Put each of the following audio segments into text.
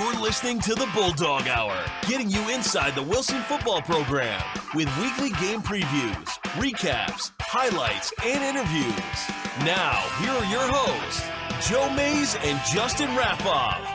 You're listening to the Bulldog Hour, getting you inside the Wilson football program with weekly game previews, recaps, highlights, and interviews. Now, here are your hosts, Joe Mays and Justin Raffoff.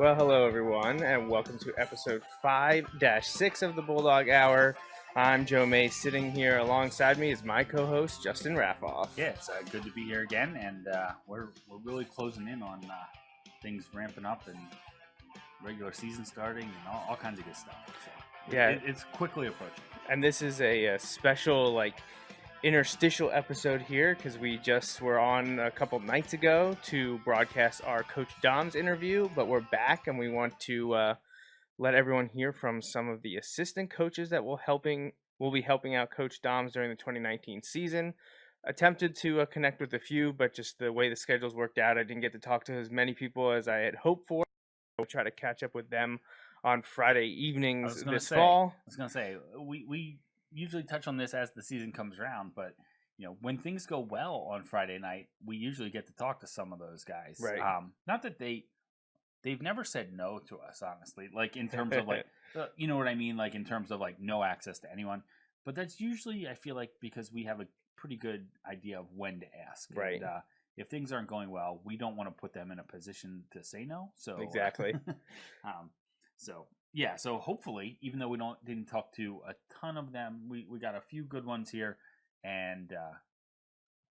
Well, hello, everyone, and welcome to episode 5-6 of the Bulldog Hour. I'm Joe May. Sitting here alongside me is my co-host, Justin Raffoff. Yeah, it's good to be here again, and we're really closing in on things ramping up and regular season starting and all kinds of good stuff. So yeah, it's quickly approaching. And this is a special, interstitial episode here because we just were on a couple nights ago to broadcast our Coach Dom's interview, but we're back and we want to let everyone hear from some of the assistant coaches that will be helping out Coach Dom's during the 2019 season. Attempted to connect with a few, but just the way the schedules worked out, I didn't get to talk to as many people as I had hoped for. We'll try to catch up with them on Friday evenings fall. I was going to say, we usually touch on this as the season comes around, but when things go well on Friday night, we usually get to talk to some of those guys. Right. Not that they've never said no to us, honestly. Like in terms of you know what I mean? Like in terms of no access to anyone. But that's usually, I feel like, because we have a pretty good idea of when to ask. Right. And, if things aren't going well, we don't want to put them in a position to say no. So exactly. So hopefully, even though we didn't talk to a ton of them, we got a few good ones here, and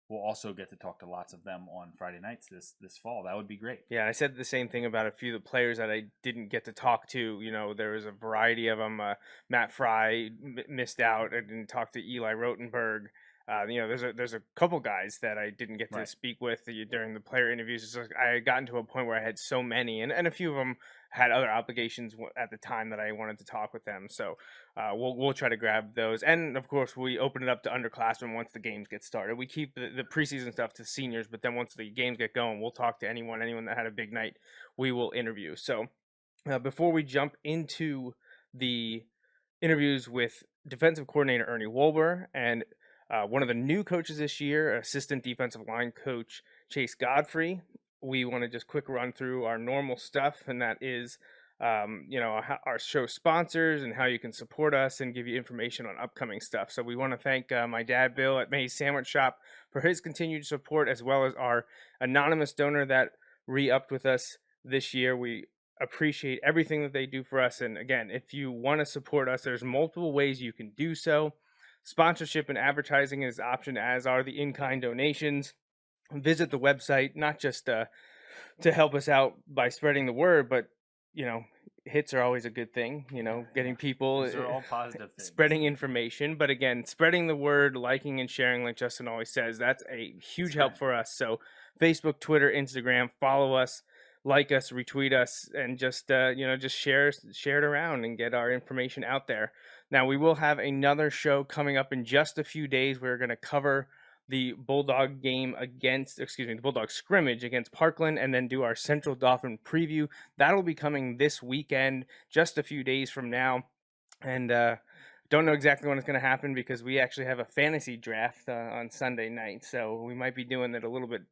we'll also get to talk to lots of them on Friday nights this fall. That would be great. Yeah, I said the same thing about a few of the players that I didn't get to talk to. There was a variety of them. Matt Fry missed out. I didn't talk to Eli Rotenberg. There's a couple guys that I didn't get to speak with during the player interviews. It's like I had gotten to a point where I had so many, and a few of them had other obligations at the time that I wanted to talk with them. So we'll try to grab those. And, of course, we open it up to underclassmen once the games get started. We keep the preseason stuff to seniors, but then once the games get going, we'll talk to anyone that had a big night, we will interview. So before we jump into the interviews with Defensive Coordinator Ernie Wolber and one of the new coaches this year, assistant defensive line coach Chase Godfrey, we want to just quick run through our normal stuff, and that is, our show sponsors and how you can support us and give you information on upcoming stuff. So we want to thank my dad, Bill, at May's Sandwich Shop for his continued support, as well as our anonymous donor that re-upped with us this year. We appreciate everything that they do for us. And again, if you want to support us, there's multiple ways you can do so. Sponsorship and advertising is an option, as are the in-kind donations. Visit the website, not just to help us out by spreading the word, but, hits are always a good thing, getting people These are all positive things. Spreading information. But again, spreading the word, liking and sharing, like Justin always says, that's a huge help for us. So Facebook, Twitter, Instagram, follow us, like us, retweet us, and just share it around and get our information out there. Now, we will have another show coming up in just a few days. We're going to cover the Bulldog scrimmage against Parkland, and then do our Central Dauphin preview. That'll be coming this weekend, just a few days from now. And don't know exactly when it's going to happen because we actually have a fantasy draft on Sunday night. So we might be doing it a little bit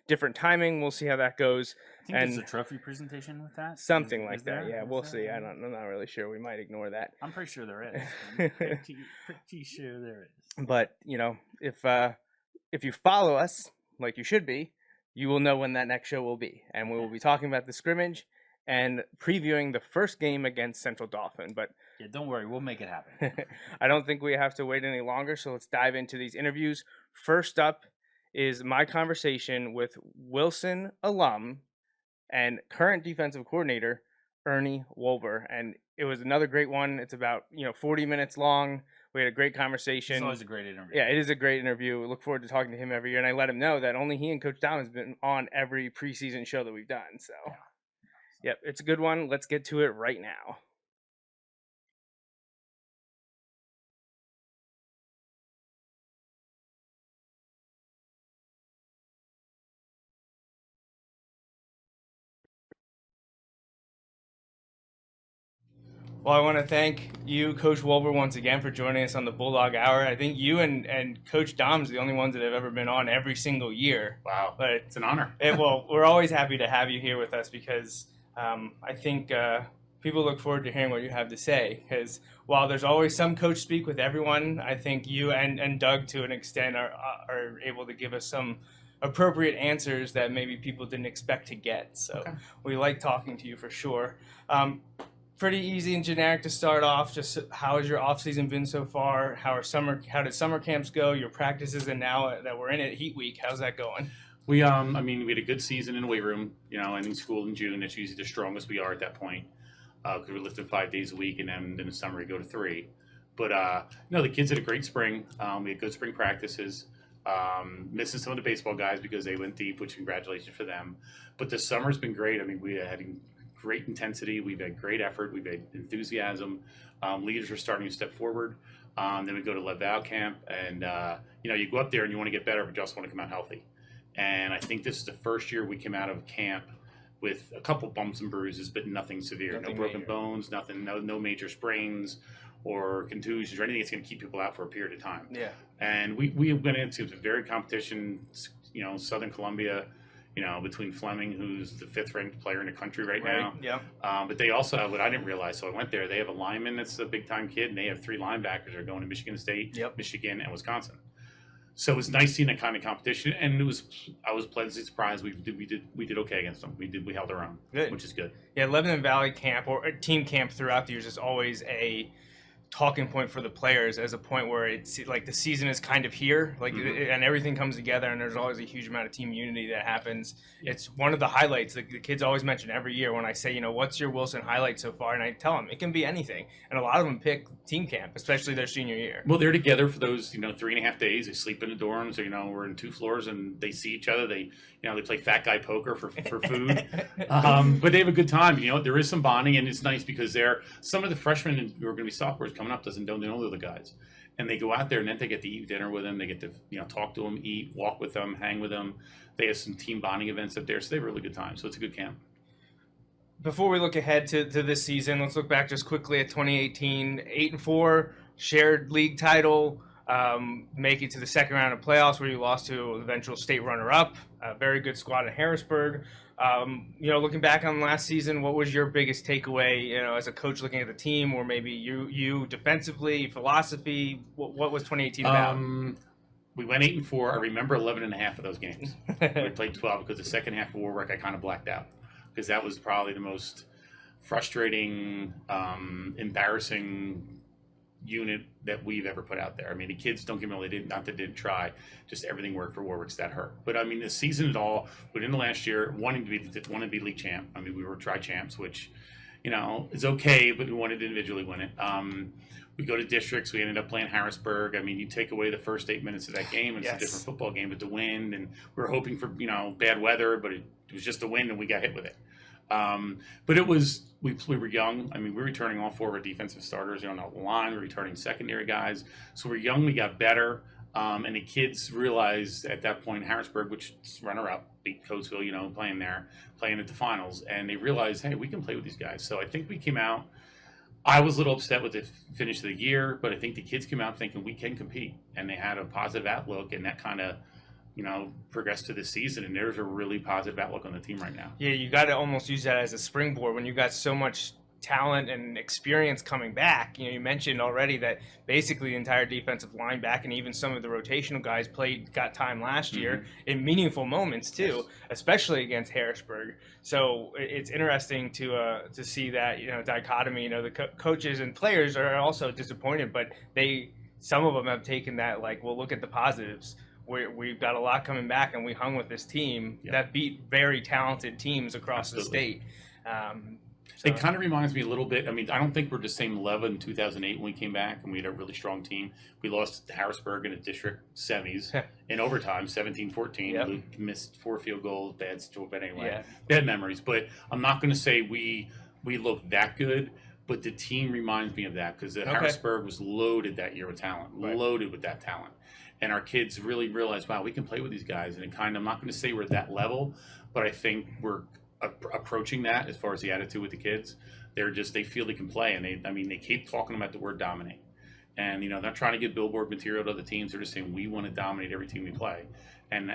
different timing. We'll see how that goes. I think there's a trophy presentation with that. Something like that. Yeah, we'll see. I'm not really sure. We might ignore that. I'm pretty sure there is. I'm pretty sure there is. But, if you follow us like you should be, you will know when that next show will be. And we will be talking about the scrimmage and previewing the first game against Central Dauphin. But yeah, don't worry. We'll make it happen. I don't think we have to wait any longer. So let's dive into these interviews. First up is my conversation with Wilson alum and current defensive coordinator Ernie Wolber, and it was another great one. It's about 40 minutes long. We had a great conversation. It's always a great interview. Yeah, it is a great interview. We look forward to talking to him every year, and I let him know that only he and Coach Dom has been on every preseason show that we've done. So, yep, it's a good one. Let's get to it right now. Well, I want to thank you, Coach Wolber, once again for joining us on the Bulldog Hour. I think you and Coach Dom's the only ones that have ever been on every single year. Wow, but it's an honor. Well, we're always happy to have you here with us because I think people look forward to hearing what you have to say. Because while there's always some coach speak with everyone, I think you and Doug, to an extent, are able to give us some appropriate answers that maybe people didn't expect to get. So we like talking to you for sure. Pretty easy and generic to start off. Just how has your off season been so far? How did summer camps go? Your practices, and now that we're in it, Heat Week, how's that going? We I mean, we had a good season in the weight room. Ending school in June. That's usually the strongest we are at that point because we're lifting 5 days a week, and then in the summer we go to 3. But the kids had a great spring. We had good spring practices. Missing some of the baseball guys because they went deep, which congratulations for them. But the summer's been great. I mean, we had great intensity. We've had great effort. We've had enthusiasm. Leaders are starting to step forward. Then we go to Leval camp, and you go up there and you want to get better, but you also want to come out healthy. And I think this is the first year we came out of camp with a couple bumps and bruises, but nothing severe. No broken bones, nothing, no major sprains or contusions or anything that's going to keep people out for a period of time. Yeah. And we went into a very competition, Southern Columbia, between Fleming, who's the 5th ranked player in the country right now. Yeah. But they also have what I didn't realize. So I went there. They have a lineman that's a big time kid, and they have 3 linebackers that are going to Michigan State, Michigan, and Wisconsin. So it was nice seeing that kind of competition, and I was pleasantly surprised. We did okay against them. We held our own, which is good. Yeah, Lebanon Valley camp or team camp throughout the years is always a talking point for the players, as a point where it's like the season is kind of here, and everything comes together, and there's always a huge amount of team unity that happens. It's one of the highlights that the kids always mention every year when I say, what's your Wilson highlight so far, and I tell them it can be anything, and a lot of them pick team camp, especially their senior year. Well, they're together for those 3.5 days. They sleep in the dorms. We're in 2 floors, and they see each other. They play fat guy poker for food, but they have a good time. There is some bonding, and it's nice because some of the freshmen who are going to be sophomores coming up don't know the other guys, and they go out there and then they get to eat dinner with them. They get to talk to them, eat, walk with them, hang with them. They have some team bonding events up there, so they have a really good time. So it's a good camp. Before we look ahead to this season, let's look back just quickly at 2018. 8-4, shared league title, make it to the second round of playoffs where you lost to an eventual state runner-up. A very good squad in Harrisburg. Looking back on last season, what was your biggest takeaway, as a coach looking at the team, or maybe you defensively, philosophy? What was 2018 about? We went 8-4. I remember 11.5 of those games. We played 12 because the second half of Warwick I kind of blacked out because that was probably the most frustrating, embarrassing unit that we've ever put out there. I mean, the kids, don't get me wrong, they didn't try. Just everything worked for Warwick's that hurt. But I mean, the season at all, within the last year, wanting to be league champ. I mean, we were tri-champs, which, is okay, but we wanted to individually win it. We go to districts. We ended up playing Harrisburg. I mean, you take away the first 8 minutes of that game, it's a different football game, but the wind, and we were hoping for, bad weather, but it was just the wind, and we got hit with it. But it was, we were young. I mean, we're returning all 4 of our defensive starters on the line. We're returning secondary guys. So we're young. We got better. And the kids realized at that point, Harrisburg, which is runner-up, beat Coatesville, playing at the finals. And they realized, hey, we can play with these guys. So I think we came out. I was a little upset with the finish of the year, but I think the kids came out thinking we can compete. And they had a positive outlook, and that kind of progress to this season, and there's a really positive outlook on the team right now. Yeah, you got to almost use that as a springboard when you got so much talent and experience coming back. You mentioned already that basically the entire defensive line back and even some of the rotational guys got time last year in meaningful moments too, especially against Harrisburg. So it's interesting to see that dichotomy. The coaches and players are also disappointed, but some of them have taken that look at the positives. We've got a lot coming back, and we hung with this team that beat very talented teams across the state. It kind of reminds me a little bit. I mean, I don't think we're the same level in 2008 when we came back, and we had a really strong team. We lost to Harrisburg in a district semis in overtime, 17-14. Yep. We missed 4 field goals, but anyway, bad memories. But I'm not going to say we look that good. But the team reminds me of that because Harrisburg was loaded that year with talent, loaded with that talent. And our kids really realized, wow, we can play with these guys. And I'm not going to say we're at that level, but I think we're approaching that as far as the attitude with the kids. they feel they can play, and they keep talking about the word dominate. And they're not trying to give billboard material to other teams. They're just saying we want to dominate every team we play, and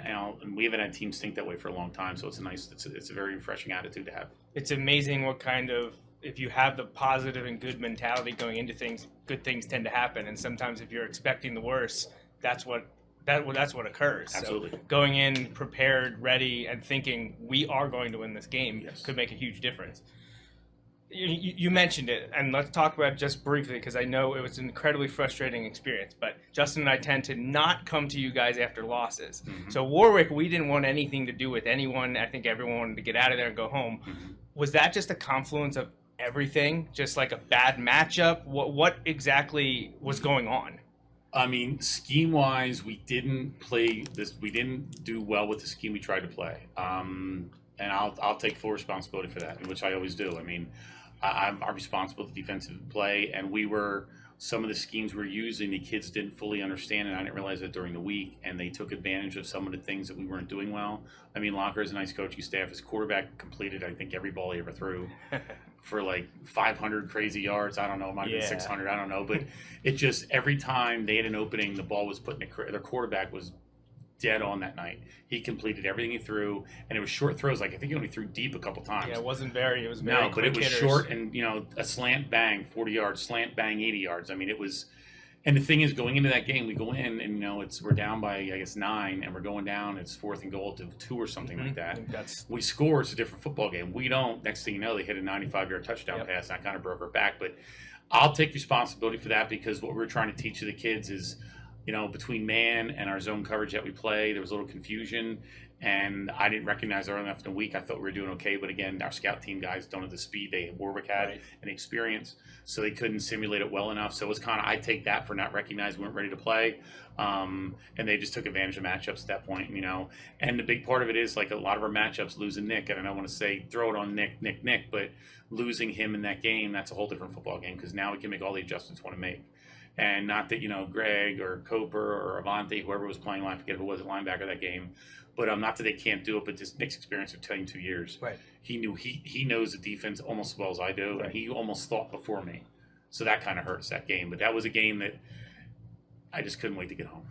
we haven't had teams think that way for a long time. So it's a very refreshing attitude to have. It's amazing what kind of, if you have the positive and good mentality going into things, good things tend to happen. And sometimes if you're expecting the worst, that's what occurs. Absolutely. So going in prepared, ready, and thinking we are going to win this game Yes. could make a huge difference. You mentioned it, and let's talk about it just briefly, because I know it was an incredibly frustrating experience. But Justin and I tend to not come to you guys after losses. Mm-hmm. So Warwick, we didn't want anything to do with anyone. I think everyone wanted to get out of there and go home. Mm-hmm. Was that just a confluence of everything? Just like a bad matchup? What exactly was going on? I mean, scheme-wise, we didn't do well with the scheme we tried to play. And I'll take full responsibility for that, which I always do. I mean, I'm responsible for defensive play, and some of the schemes we're using, the kids didn't fully understand, and I didn't realize that during the week, and they took advantage of some of the things that we weren't doing well. I mean, Locker has a nice coaching staff. His quarterback completed, I think, every ball he ever threw for like 500 crazy yards. I don't know, it might have been 600, I don't know. But it just, every time they had an opening, the ball was put in their quarterback was dead on that night. He completed everything he threw, and it was short throws. Like, I think he only threw deep a couple times. Yeah, it was very no, but it was hitters. Short and a slant bang 40 yards, slant bang 80 yards. I mean, it was. And the thing is, going into that game, we go in and we're down by, I guess, 9, and we're going down. It's 4th and goal to 2 or something like that. We score. It's a different football game. We don't. Next thing you know, they hit a 95-yard touchdown pass, and I kind of broke our back. But I'll take responsibility for that, because what we're trying to teach the kids is, between man and our zone coverage that we play, there was a little confusion, and I didn't recognize early enough in the week. I thought we were doing okay, but again, our scout team guys don't have the speed Warwick had and experience, so they couldn't simulate it well enough. So it was kind of, I take that for not recognizing we weren't ready to play, and they just took advantage of matchups at that point, And the big part of it is, like, a lot of our matchups, losing Nick, and I don't want to say throw it on Nick, but losing him in that game, that's a whole different football game, because now we can make all the adjustments we want to make. And not that, Greg or Coper or Avante, whoever was playing, I forget who was at linebacker that game, but not that they can't do it, but just Nick's experience of 2 years. Right. He knows the defense almost as well as I do, and he almost thought before me. So that kind of hurts that game. But that was a game that I just couldn't wait to get home.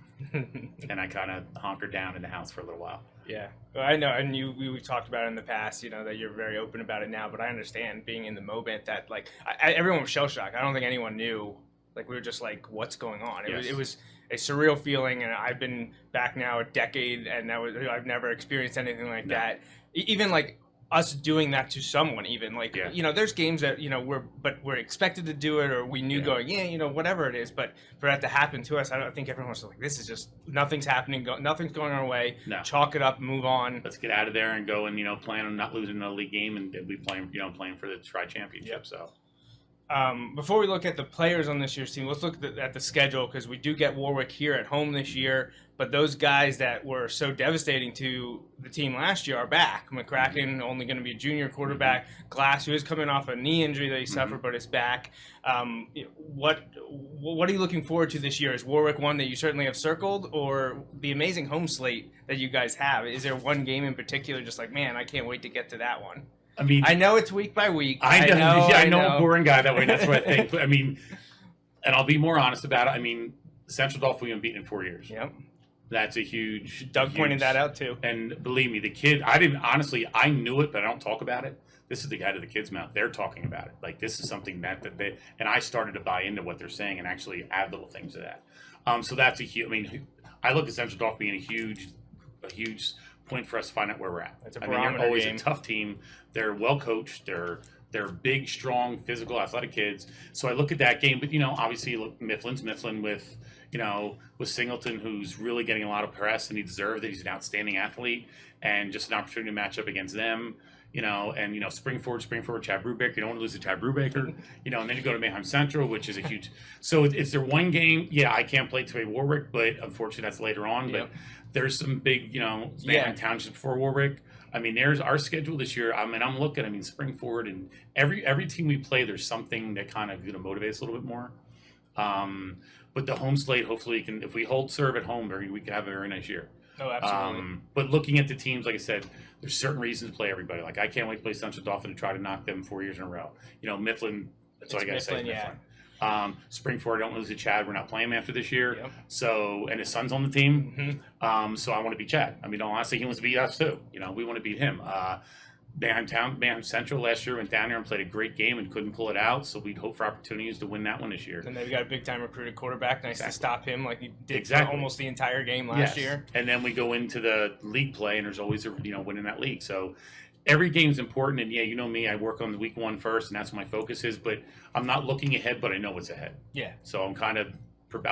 And I kind of hunkered down in the house for a little while. Yeah, well, I know, and we've talked about it in the past, that you're very open about it now, but I understand being in the moment that, like, everyone was shell-shocked. I don't think anyone knew. Like, we were just like, what's going on? It was a surreal feeling, and I've been back now a decade, and I've never experienced anything like that. Even like us doing that to someone, even like there's games that we're expected to do it, or we knew going whatever it is, but for that to happen to us, I don't think everyone was like, this is just nothing's happening, nothing's going our way. No. Chalk it up, move on. Let's get out of there and go and plan on not losing another league game, and be playing for the Tri Championship. Yep. So. Before we look at the players on this year's team, let's look at the schedule, because we do get Warwick here at home this year, but those guys that were so devastating to the team last year are back. McCracken, only going to be a junior quarterback. Glass, who is coming off a knee injury that he suffered, but is back. What are you looking forward to this year? Is Warwick one that you certainly have circled, or the amazing home slate that you guys have? Is there one game in particular just like, man, I can't wait to get to that one? I mean, I know it's week by week. I know I'm a boring guy that way. That's what I think. But, I mean, and I'll be more honest about it. I mean, Central Dolphin, we haven't beaten in 4 years. Yep. That's a huge. Doug pointed that out too. And believe me, the kid, I knew it, but I don't talk about it. This is the guy to the kid's mouth. They're talking about it. Like, this is something that they, and I started to buy into what they're saying and actually add little things to that. So that's a huge. I mean, I look at Central Dolphin being a huge point for us to find out where we're at. It's a barometer they're always game. A tough team. They're well coached. They're big, strong, physical, athletic kids. So I look at that game, but obviously you look Mifflin's Mifflin with Singleton, who's really getting a lot of press, and he deserved it. He's an outstanding athlete, and just an opportunity to match up against them. And Springford, Chad Brubaker. You don't want to lose to Chad Brubaker. And then you go to Mayheim Central, which is a huge. So it's their one game. Yeah, I can't play to a Warwick, but unfortunately that's later on. Yep. But there's some big, Mayheim Township before Warwick. I mean, there's our schedule this year. I mean, I'm looking. I mean, Springford and every team we play, there's something that kind of motivates us a little bit more. But the home slate, hopefully, if we hold serve at home, we can have a very nice year. Oh, absolutely. But looking at the teams, like I said, there's certain reasons to play everybody. Like I can't wait to play Central Dauphin and try to knock them 4 years in a row. Mifflin. That's all I gotta say. Is Mifflin. Springford, I don't lose to Chad. We're not playing him after this year. Yep. So, and his son's on the team. Mm-hmm. So I want to beat Chad. I mean, honestly, he wants to beat us too. We want to beat him. Manheim Central last year went down there and played a great game and couldn't pull it out. So we'd hope for opportunities to win that one this year. And they've got a big time recruited quarterback. Nice to stop him like he did for almost the entire game last year. And then we go into the league play, and there's always winning that league. So every game's important. And you know me, I work on the week one first, and that's what my focus is. But I'm not looking ahead, but I know what's ahead. Yeah. So I'm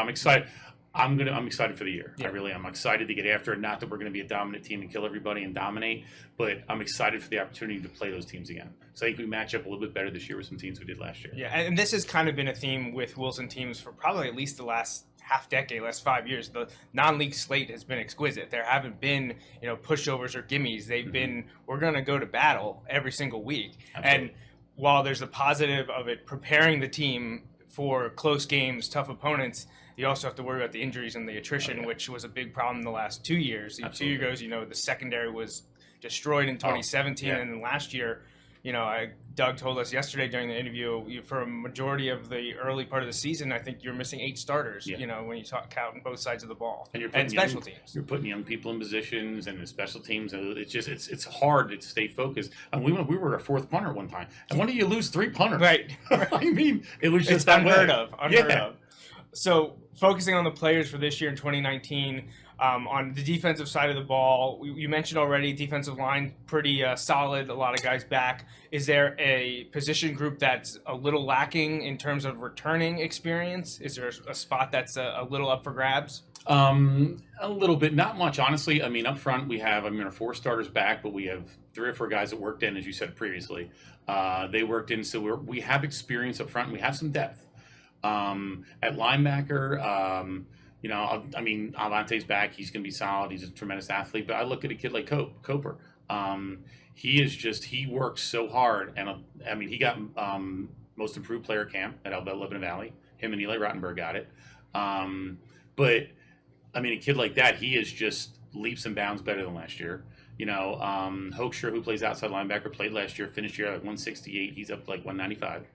excited. I'm excited for the year. Yeah. I really am. I'm excited to get after it. Not that we're going to be a dominant team and kill everybody and dominate, but I'm excited for the opportunity to play those teams again. So I think we match up a little bit better this year with some teams we did last year. Yeah, and this has kind of been a theme with Wilson teams for probably at least the last half decade, last 5 years. The non-league slate has been exquisite. There haven't been, pushovers or gimmies. They've been, we're going to go to battle every single week. Absolutely. And while there's a positive of it preparing the team for close games, tough opponents, you also have to worry about the injuries and the attrition, which was a big problem in the last 2 years. Absolutely. 2 years ago, the secondary was destroyed in 2017, and then last year, Doug told us yesterday during the interview, for a majority of the early part of the season, I think you're missing 8 starters, when you counting both sides of the ball. And special teams. You're putting young people in positions and in special teams. And it's hard to stay focused. And we were a 4th punter one time. And when do you lose 3 punters? Right. I mean, it was just unheard of. So focusing on the players for this year in 2019, on the defensive side of the ball, you mentioned already defensive line pretty solid, a lot of guys back. Is there a position group that's a little lacking in terms of returning experience? Is there a spot that's a little up for grabs? A little bit, not much, honestly. I mean, up front we have, our 4 starters back, but we have 3 or 4 guys that worked in, as you said previously. They worked in, so we have experience up front, and we have some depth. At linebacker, Avante's back. He's going to be solid. He's a tremendous athlete. But I look at a kid like Coper. He works so hard. And, he got most improved player camp at Lebanon Valley. Him and Eli Rottenberg got it. But, a kid like that, he is just leaps and bounds better than last year. Hoekstra, who plays outside linebacker, played last year, finished year at 168. He's up to like 195.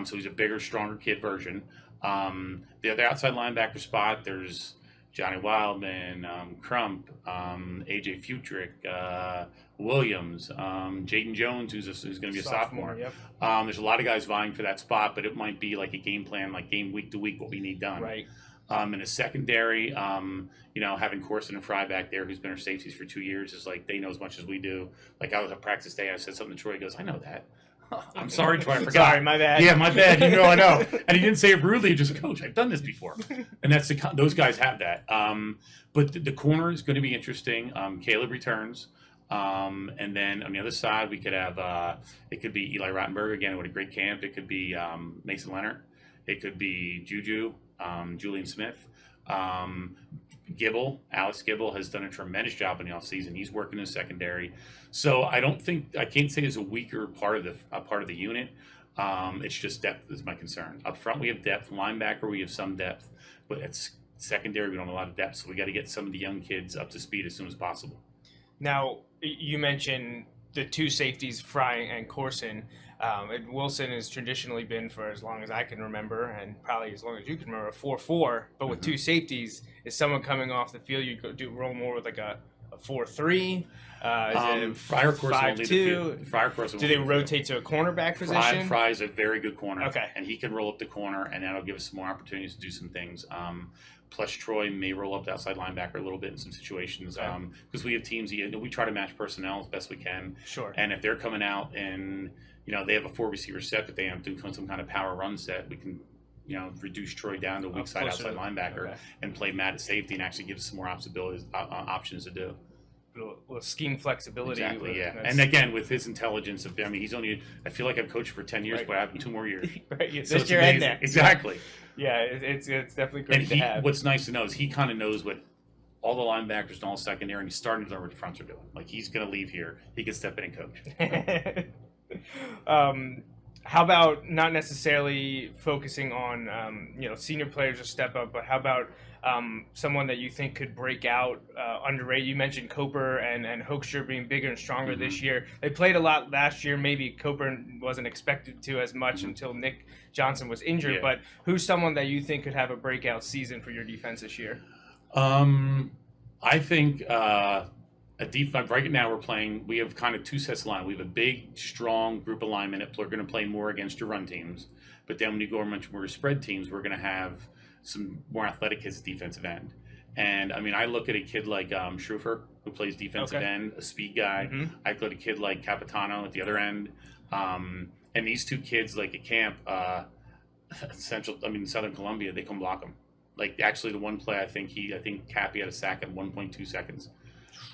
So he's a bigger, stronger kid version. The other outside linebacker spot, there's Johnny Wildman, Crump, AJ Futrick, Williams, Jayden Jones, who's going to be a sophomore. Yep. There's a lot of guys vying for that spot, but it might be like a game plan, like game week to week, what we need done. Right. In the secondary, having Corson and Fry back there, who's been our safeties for 2 years, is like they know as much as we do. Like I was at practice day, I said something to Troy. He goes, "I know that." I'm sorry, Troy. I forgot. Sorry, my bad. Yeah, my bad. I know. And he didn't say it rudely. He just, Coach, I've done this before. And that's those guys have that. But the corner is going to be interesting. Caleb returns. And then on the other side, we could have it could be Eli Rottenberg again with a great camp. It could be Mason Leonard. It could be Juju, Julian Smith. Alex Gibble has done a tremendous job in the offseason. He's working in secondary. So I can't say it's a weaker part of the unit. It's just depth is my concern. Up front we have depth. Linebacker we have some depth, but at secondary we don't have a lot of depth. So we got to get some of the young kids up to speed as soon as possible. Now you mentioned the 2 safeties, Fry and Corson. And Wilson has traditionally been, for as long as I can remember, and probably as long as you can remember, a 4-4. But with 2 safeties, is someone coming off the field, you roll more with like a 4-3? Fryer Corson 5-2. Do they rotate to a cornerback position? Fry is a very good corner. Okay. And he can roll up the corner, and that'll give us some more opportunities to do some things. Plus, Troy may roll up the outside linebacker a little bit in some situations because we have teams. We try to match personnel as best we can. Sure. And if they're coming out and they have a 4-receiver set that they have to do some kind of power run set, we can reduce Troy down to a weak side outside linebacker and play Matt at safety and actually give us some more options to do. Little scheme flexibility. Exactly, yeah. And again, with his intelligence, he's only, I feel like I've coached for 10 years, but I have 2 more years. Right, so this year and next. Exactly. Yeah, it's definitely great to have. What's nice to know is he kind of knows what all the linebackers and all secondary, and he's starting to learn what the fronts are doing. Like, he's going to leave here. He can step in and coach. How about not necessarily focusing on, senior players to step up, but how about someone that you think could break out, underrated? You mentioned Coper and Hoekstra being bigger and stronger this year. They played a lot last year. Maybe Coper wasn't expected to as much until Nick Johnson was injured. Yeah. But who's someone that you think could have a breakout season for your defense this year? I think at defense right now we have kind of two sets of line. We have a big, strong group of linemen that are going to play more against your run teams. But then when you go much more spread teams, we're going to have some more athletic kids at defensive end. And I mean, I look at a kid like Schrufer, who plays defensive end, a speed guy. I look at a kid like Capitano at the other end. And these two kids, like at camp, Southern Columbia, they can block them. Like actually, the one play I think Cappy had a sack at 1.2 seconds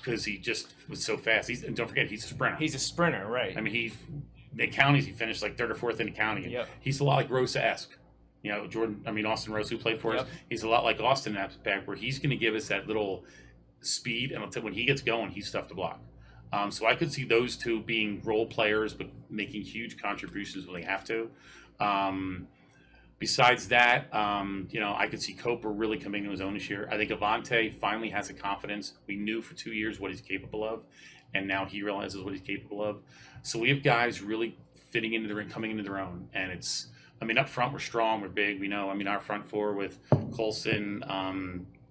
because he just was so fast. And don't forget, he's a sprinter. He's a sprinter, right? I mean, the counties he finished like third or fourth in the county. Yep. He's a lot like Rosa-esque. Austin Rose, who played for us, he's a lot like Austin in that aspect, where he's going to give us that little speed, and I'll tell you, when he gets going, he's tough to block. So I could see those two being role players, but making huge contributions when they have to. Besides that, I could see Coper really coming to his own this year. I think Avante finally has a confidence. We knew for 2 years what he's capable of, and now he realizes what he's capable of. So we have guys really fitting into the ring, coming into their own, and it's. I mean, up front, we're strong, we're big, we know. I mean, our front four with Colson,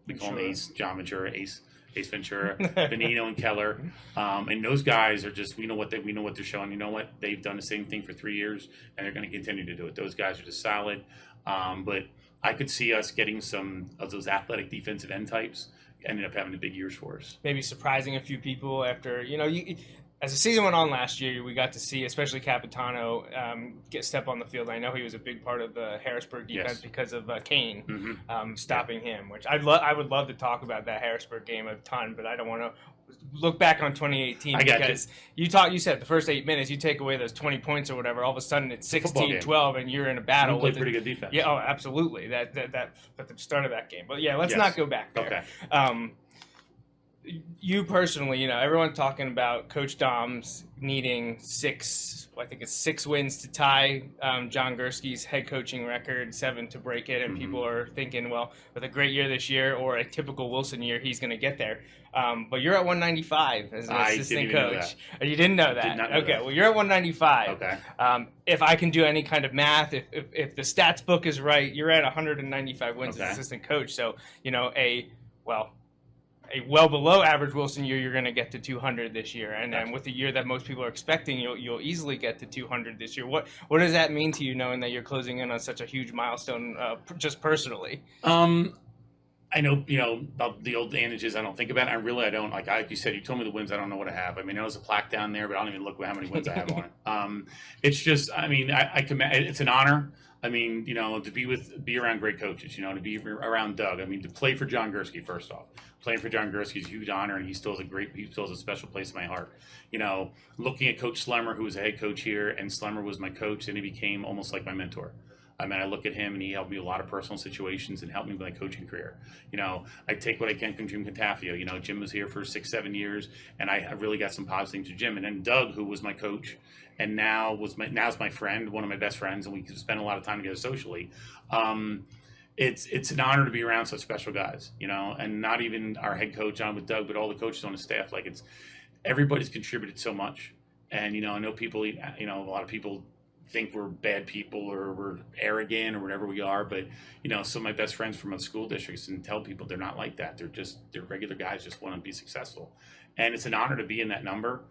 we call him Ace, John Ventura, Ace Ventura, Benino, and Keller. And those guys are just, we know what they're showing. You know what? They've done the same thing for 3 years, and they're going to continue to do it. Those guys are just solid. But I could see us getting some of those athletic defensive end types, ended up having the big years for us. Maybe surprising a few people after, as the season went on last year, we got to see, especially Capitano, step on the field. I know he was a big part of the Harrisburg defense because of Kane stopping him, which I would love to talk about that Harrisburg game a ton, but I don't want to look back on 2018 because you said the first 8 minutes, you take away those 20 points or whatever, all of a sudden it's 16-12 and you're in a battle. We played pretty good defense. Yeah, oh, absolutely. That at the start of that game. But yeah, let's not go back there. Okay. You personally, everyone talking about Coach Dom's needing 6 wins to tie John Gursky's head coaching record, 7 to break it, and people are thinking, well, with a great year this year or a typical Wilson year, he's going to get there. But you're at 195 as an assistant coach. You didn't know that? Did not know that. Well, you're at 195. Okay. If I can do any kind of math, if the stats book is right, you're at 195 wins as assistant coach. So, a well below average Wilson year, you're going to get to 200 this year, and then with the year that most people are expecting, you'll easily get to 200 this year. What does that mean to you, knowing that you're closing in on such a huge milestone, just personally? I know, about the old advantages. I don't think about it. I don't. Like you said, you told me the wins. I don't know what I have. I mean, there was a plaque down there, but I don't even look how many wins I have on it. It's just, it's an honor. I mean, to be around great coaches, to be around Doug. I mean, to play for John Gursky, first off. Playing for John Gursky is a huge honor, and he still has a special place in my heart. Looking at Coach Slemmer, who was a head coach here, and Slemmer was my coach, and he became almost like my mentor. I mean, I look at him, and he helped me with a lot of personal situations and helped me with my coaching career. I take what I can from Jim Catafio. Jim was here for 6-7 years, and I really got some positive things from Jim. And then Doug, who was my coach, and now's my friend, one of my best friends, and we spend a lot of time together socially. It's an honor to be around such special guys, and not even our head coach on with Doug, but all the coaches on the staff. Like everybody's contributed so much, and I know people, a lot of people think we're bad people or we're arrogant or whatever we are, but some of my best friends from other school districts and tell people they're not like that. They're regular guys, just want to be successful, and it's an honor to be in that number.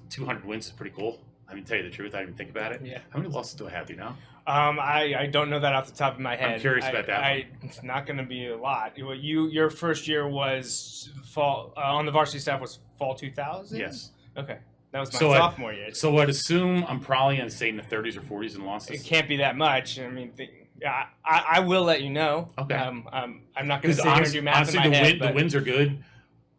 200 wins is pretty cool. I mean, to tell you the truth, I didn't think about it. Yeah. How many losses do I have? Do you know? I don't know that off the top of my head. I'm curious about that. It's not going to be a lot. Your first year was fall on the varsity staff was fall 2000. Yes. Okay, that was my sophomore year. So I'd assume I'm probably going to say in the 30s or 40s in losses. It can't be that much. I mean, I will let you know. Okay. I'm not going to sit here and do math in my head. The wins are good.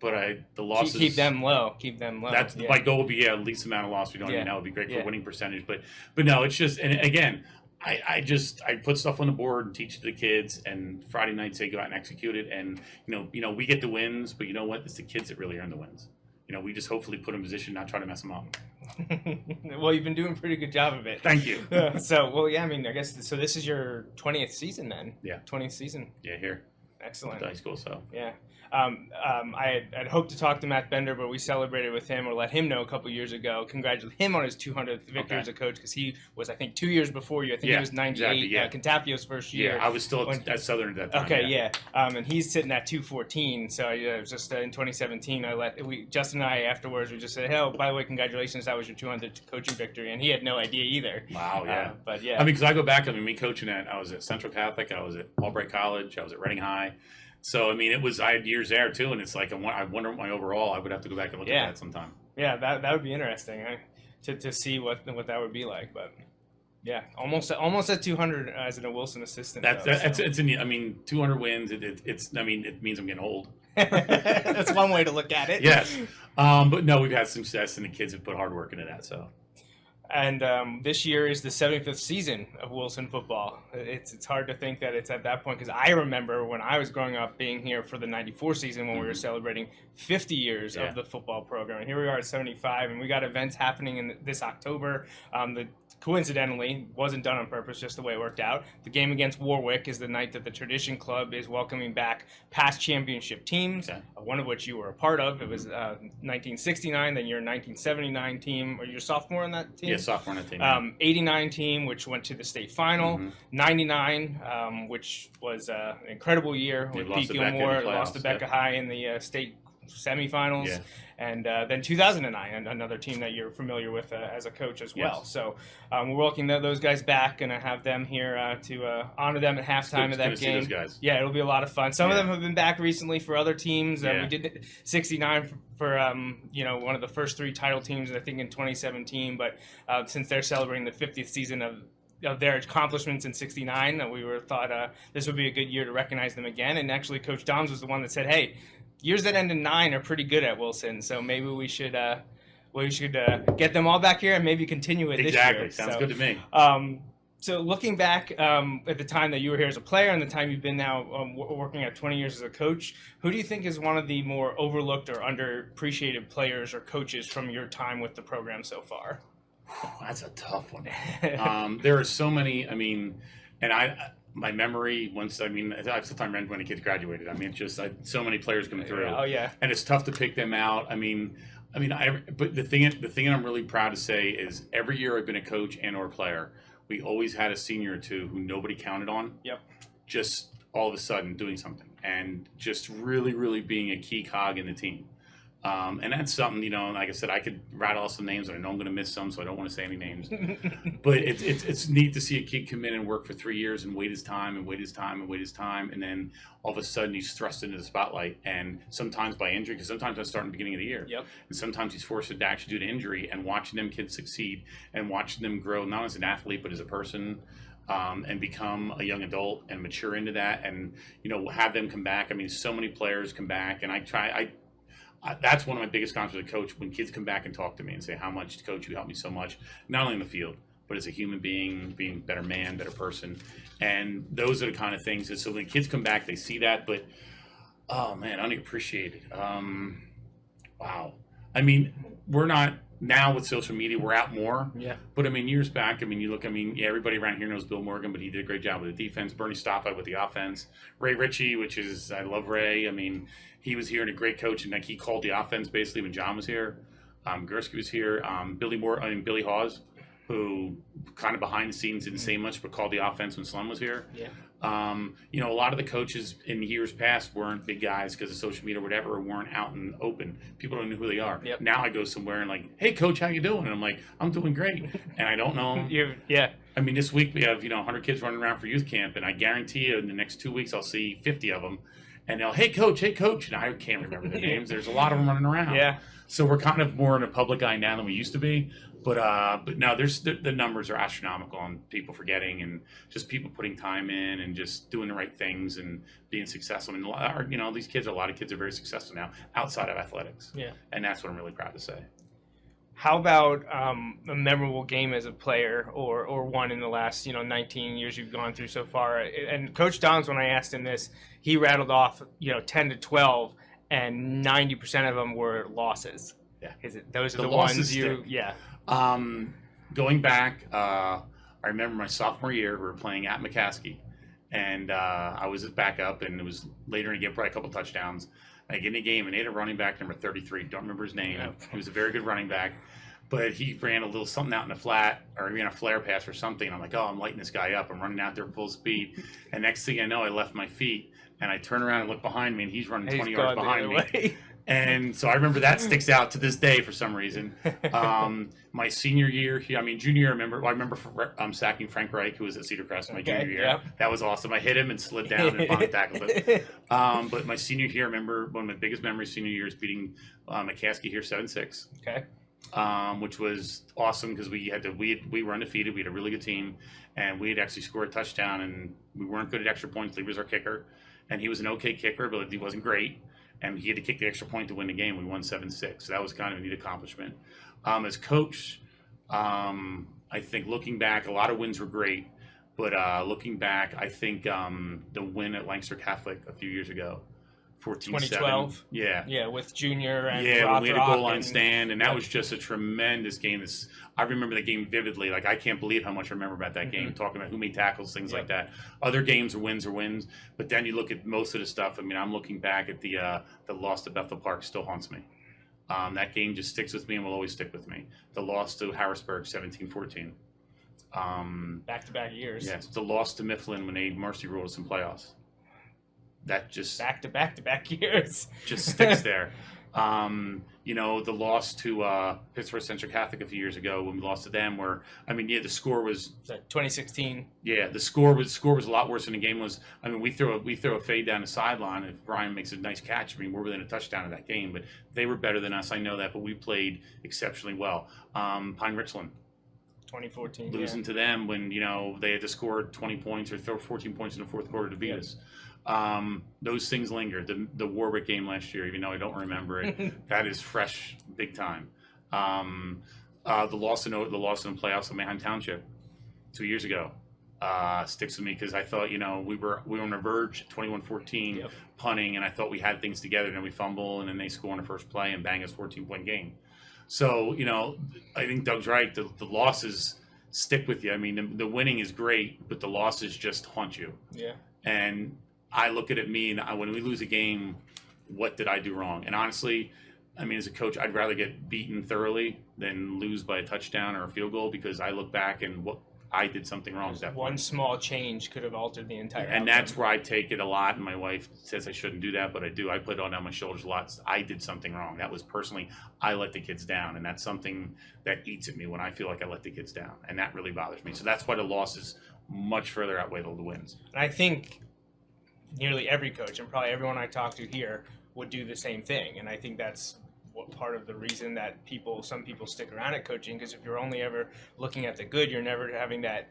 But the losses keep them low. That's my goal. Would be least amount of loss. We don't even know. It'd be great for winning percentage. But no, it's just, and again, I put stuff on the board and teach it to the kids. And Friday night say go out and execute it. And we get the wins, but you know what? It's the kids that really earn the wins. We just hopefully put them in position, not try to mess them up. Well, you've been doing a pretty good job of it. Thank you. I guess so. This is your 20th season then. Yeah. 20th season. Yeah, here. Excellent. High school, so. Yeah. I'd hoped to talk to Matt Bender, but we celebrated with him or let him know a couple years ago. Congratulate him on his 200th victory as a coach because he was, I think, 2 years before you. I think he was 98, exactly, Contapio's first year. Yeah, I was still at Southern at that time. Okay, and he's sitting at 214. So it was just in 2017, Justin and I afterwards, we just said, hey, by the way, congratulations, that was your 200th coaching victory. And he had no idea either. Wow, yeah. But yeah. I mean, because I go back, me coaching I was at Central Catholic, I was at Albright College, I was at Reading High. So, I mean, I had years there, too, and it's like, I wonder what my overall, I would have to go back and look at that sometime. Yeah, that would be interesting to see what that would be like, but yeah, almost at 200 as a Wilson assistant. It's 200 wins, it means I'm getting old. That's one way to look at it. Yes. But no, we've had success, and the kids have put hard work into that, so. And this year is the 75th season of Wilson football. It's hard to think that it's at that point because I remember when I was growing up being here for the 94 season when we were celebrating 50 years of the football program. And here we are at 75, and we got events happening in this October. Coincidentally, wasn't done on purpose, just the way it worked out. The game against Warwick is the night that the Tradition Club is welcoming back past championship teams, one of which you were a part of. It was 1969, then your 1979 team, or your sophomore on that team? Yeah, sophomore on that team. 89 team, which went to the state final. 99, which was an incredible year with Pete Gilmore, lost to Becca High in the state semifinals. Yeah. And then 2009, another team that you're familiar with as a coach as well. So we're welcoming those guys back, and I have them here to honor them at halftime of that game. Yeah, it'll be a lot of fun. Some of them have been back recently for other teams. We did 69 for one of the first 3 title teams, I think, in 2017. But since they're celebrating the 50th season of their accomplishments in 69, we thought this would be a good year to recognize them again. And actually, Coach Doms was the one that said, hey, years that end in 9 are pretty good at Wilson, so maybe we should get them all back here and maybe continue it this year. Exactly, sounds good to me. So looking back at the time that you were here as a player and the time you've been now working at 20 years as a coach, who do you think is one of the more overlooked or underappreciated players or coaches from your time with the program so far? That's a tough one. There are so many. My memory, I sometimes remember when the kids graduated. It's just so many players coming through. Oh yeah. And it's tough to pick them out. But the thing I'm really proud to say is every year I've been a coach and or player, we always had a senior or two who nobody counted on. Yep. Just all of a sudden doing something and just really, really being a key cog in the team. And that's something, like I said, I could rattle off some names, and I know I'm going to miss some, so I don't want to say any names. But it's neat to see a kid come in and work for 3 years and wait his time, and then all of a sudden he's thrust into the spotlight, and sometimes by injury, because sometimes I start in the beginning of the year. Yep. And sometimes he's forced to actually due to injury, and watching them kids succeed and watching them grow, not as an athlete, but as a person. And become a young adult and mature into that, and have them come back. So many players come back, and that's one of my biggest compliments as a coach, when kids come back and talk to me and say, how much, Coach, you helped me so much, not only in the field, but as a human being, being a better man, better person. And those are the kind of things that, so when kids come back, they see that, but, oh man, underappreciated. Wow. We're not, now with social media, we're out more. Yeah. But years back, you look, everybody around here knows Bill Morgan, but he did a great job with the defense. Bernie Stoppa with the offense. Ray Ritchie, I love Ray. He was here and a great coach, and he called the offense basically when John was here. Gursky was here. Billy Hawes, who kind of behind the scenes didn't say much, but called the offense when Slum was here. Yeah. A lot of the coaches in years past weren't big guys because of social media or whatever, or weren't out and open. People don't know who they are. Yep. Now I go somewhere and hey, Coach, how you doing? And I'm like, I'm doing great. And I don't know. Yeah. This week we have 100 kids running around for youth camp, and I guarantee you in the next 2 weeks I'll see 50 of them. And they'll, hey, coach, and I can't remember their names. There's a lot of them running around. Yeah. So we're kind of more in a public eye now than we used to be. But no, the numbers are astronomical on people forgetting and just people putting time in and just doing the right things and being successful. These a lot of kids are very successful now outside of athletics. Yeah. And that's what I'm really proud to say. How about a memorable game as a player or one in the last 19 years you've gone through so far? And Coach Downs, when I asked him this, he rattled off 10 to 12, and 90% of them were losses. Yeah, those are the ones you stick. Yeah. Going back, I remember my sophomore year we were playing at McCaskey, and I was his backup, and it was later in the game, probably a couple touchdowns. I get in the game, and they had a running back number 33. Don't remember his name. He was a very good running back, but he ran a little something out in the flat, or he ran a flare pass or something. And I'm like, oh, I'm lighting this guy up. I'm running out there full speed, and next thing I know, I left my feet, and I turn around and look behind me, and he's running 20 yards behind me. And so I remember that sticks out to this day for some reason. My senior year, junior year, I remember sacking Frank Reich, who was at Cedar Crest my junior year. Yep. That was awesome. I hit him and slid down and finally tackled it. But my senior year, I remember one of my biggest memories senior year is beating McCaskey here 7-6. Okay. Which was awesome because we were undefeated. We had a really good team, and we had actually scored a touchdown, and we weren't good at extra points. Lee was our kicker, and he was an okay kicker, but he wasn't great. And he had to kick the extra point to win the game. We won 7-6. So that was kind of a neat accomplishment. As coach, I think looking back, a lot of wins were great. But looking back, I think the win at Lancaster Catholic a few years ago, 14-7. 2012. Yeah. Yeah, with Junior and when we had a goal line stand, and that was just a tremendous game. I remember the game vividly. Like, I can't believe how much I remember about that game, talking about who made tackles, things like that. Other games are wins. But then you look at most of the stuff. I mean, I'm looking back at the loss to Bethel Park still haunts me. That game just sticks with me and will always stick with me. The loss to Harrisburg, 17-14. Back-to-back years. Yes, the loss to Mifflin when they mercy ruled us in playoffs. That just back-to-back years just sticks there. The loss to Pittsburgh Central Catholic a few years ago when we lost to them, the score was 2016. Yeah, the score was a lot worse than the game was. I mean, we throw a fade down the sideline. If Brian makes a nice catch, we're within a touchdown of that game. But they were better than us. I know that, but we played exceptionally well. Pine Richland. 2014. Losing to them when they had to score 20 points or throw 14 points in the fourth quarter to beat us. Those things linger. The Warwick game last year, even though I don't remember it, that is fresh, big time. The loss in the playoffs at Manheim Township 2 years ago sticks with me because I thought we were on the verge, 21-14, punting, and I thought we had things together. And then we fumble, and then they score on the first play and bang us 14-point game. So I think Doug's right. The losses stick with you. I mean, the winning is great, but the losses just haunt you. Yeah. And I look at when we lose a game, what did I do wrong? And honestly, as a coach, I'd rather get beaten thoroughly than lose by a touchdown or a field goal because I look back and what I did something wrong. One small change could have altered the entire outcome. And that's where I take it a lot. And my wife says I shouldn't do that, but I do. I put it on my shoulders a lot. I did something wrong. That was personally, I let the kids down. And that's something that eats at me when I feel like I let the kids down. And that really bothers me. So that's why the losses much further outweigh the wins. And I think nearly every coach and probably everyone I talk to here would do the same thing. And I think that's part of the reason that some people stick around at coaching, because if you're only ever looking at the good, you're never having that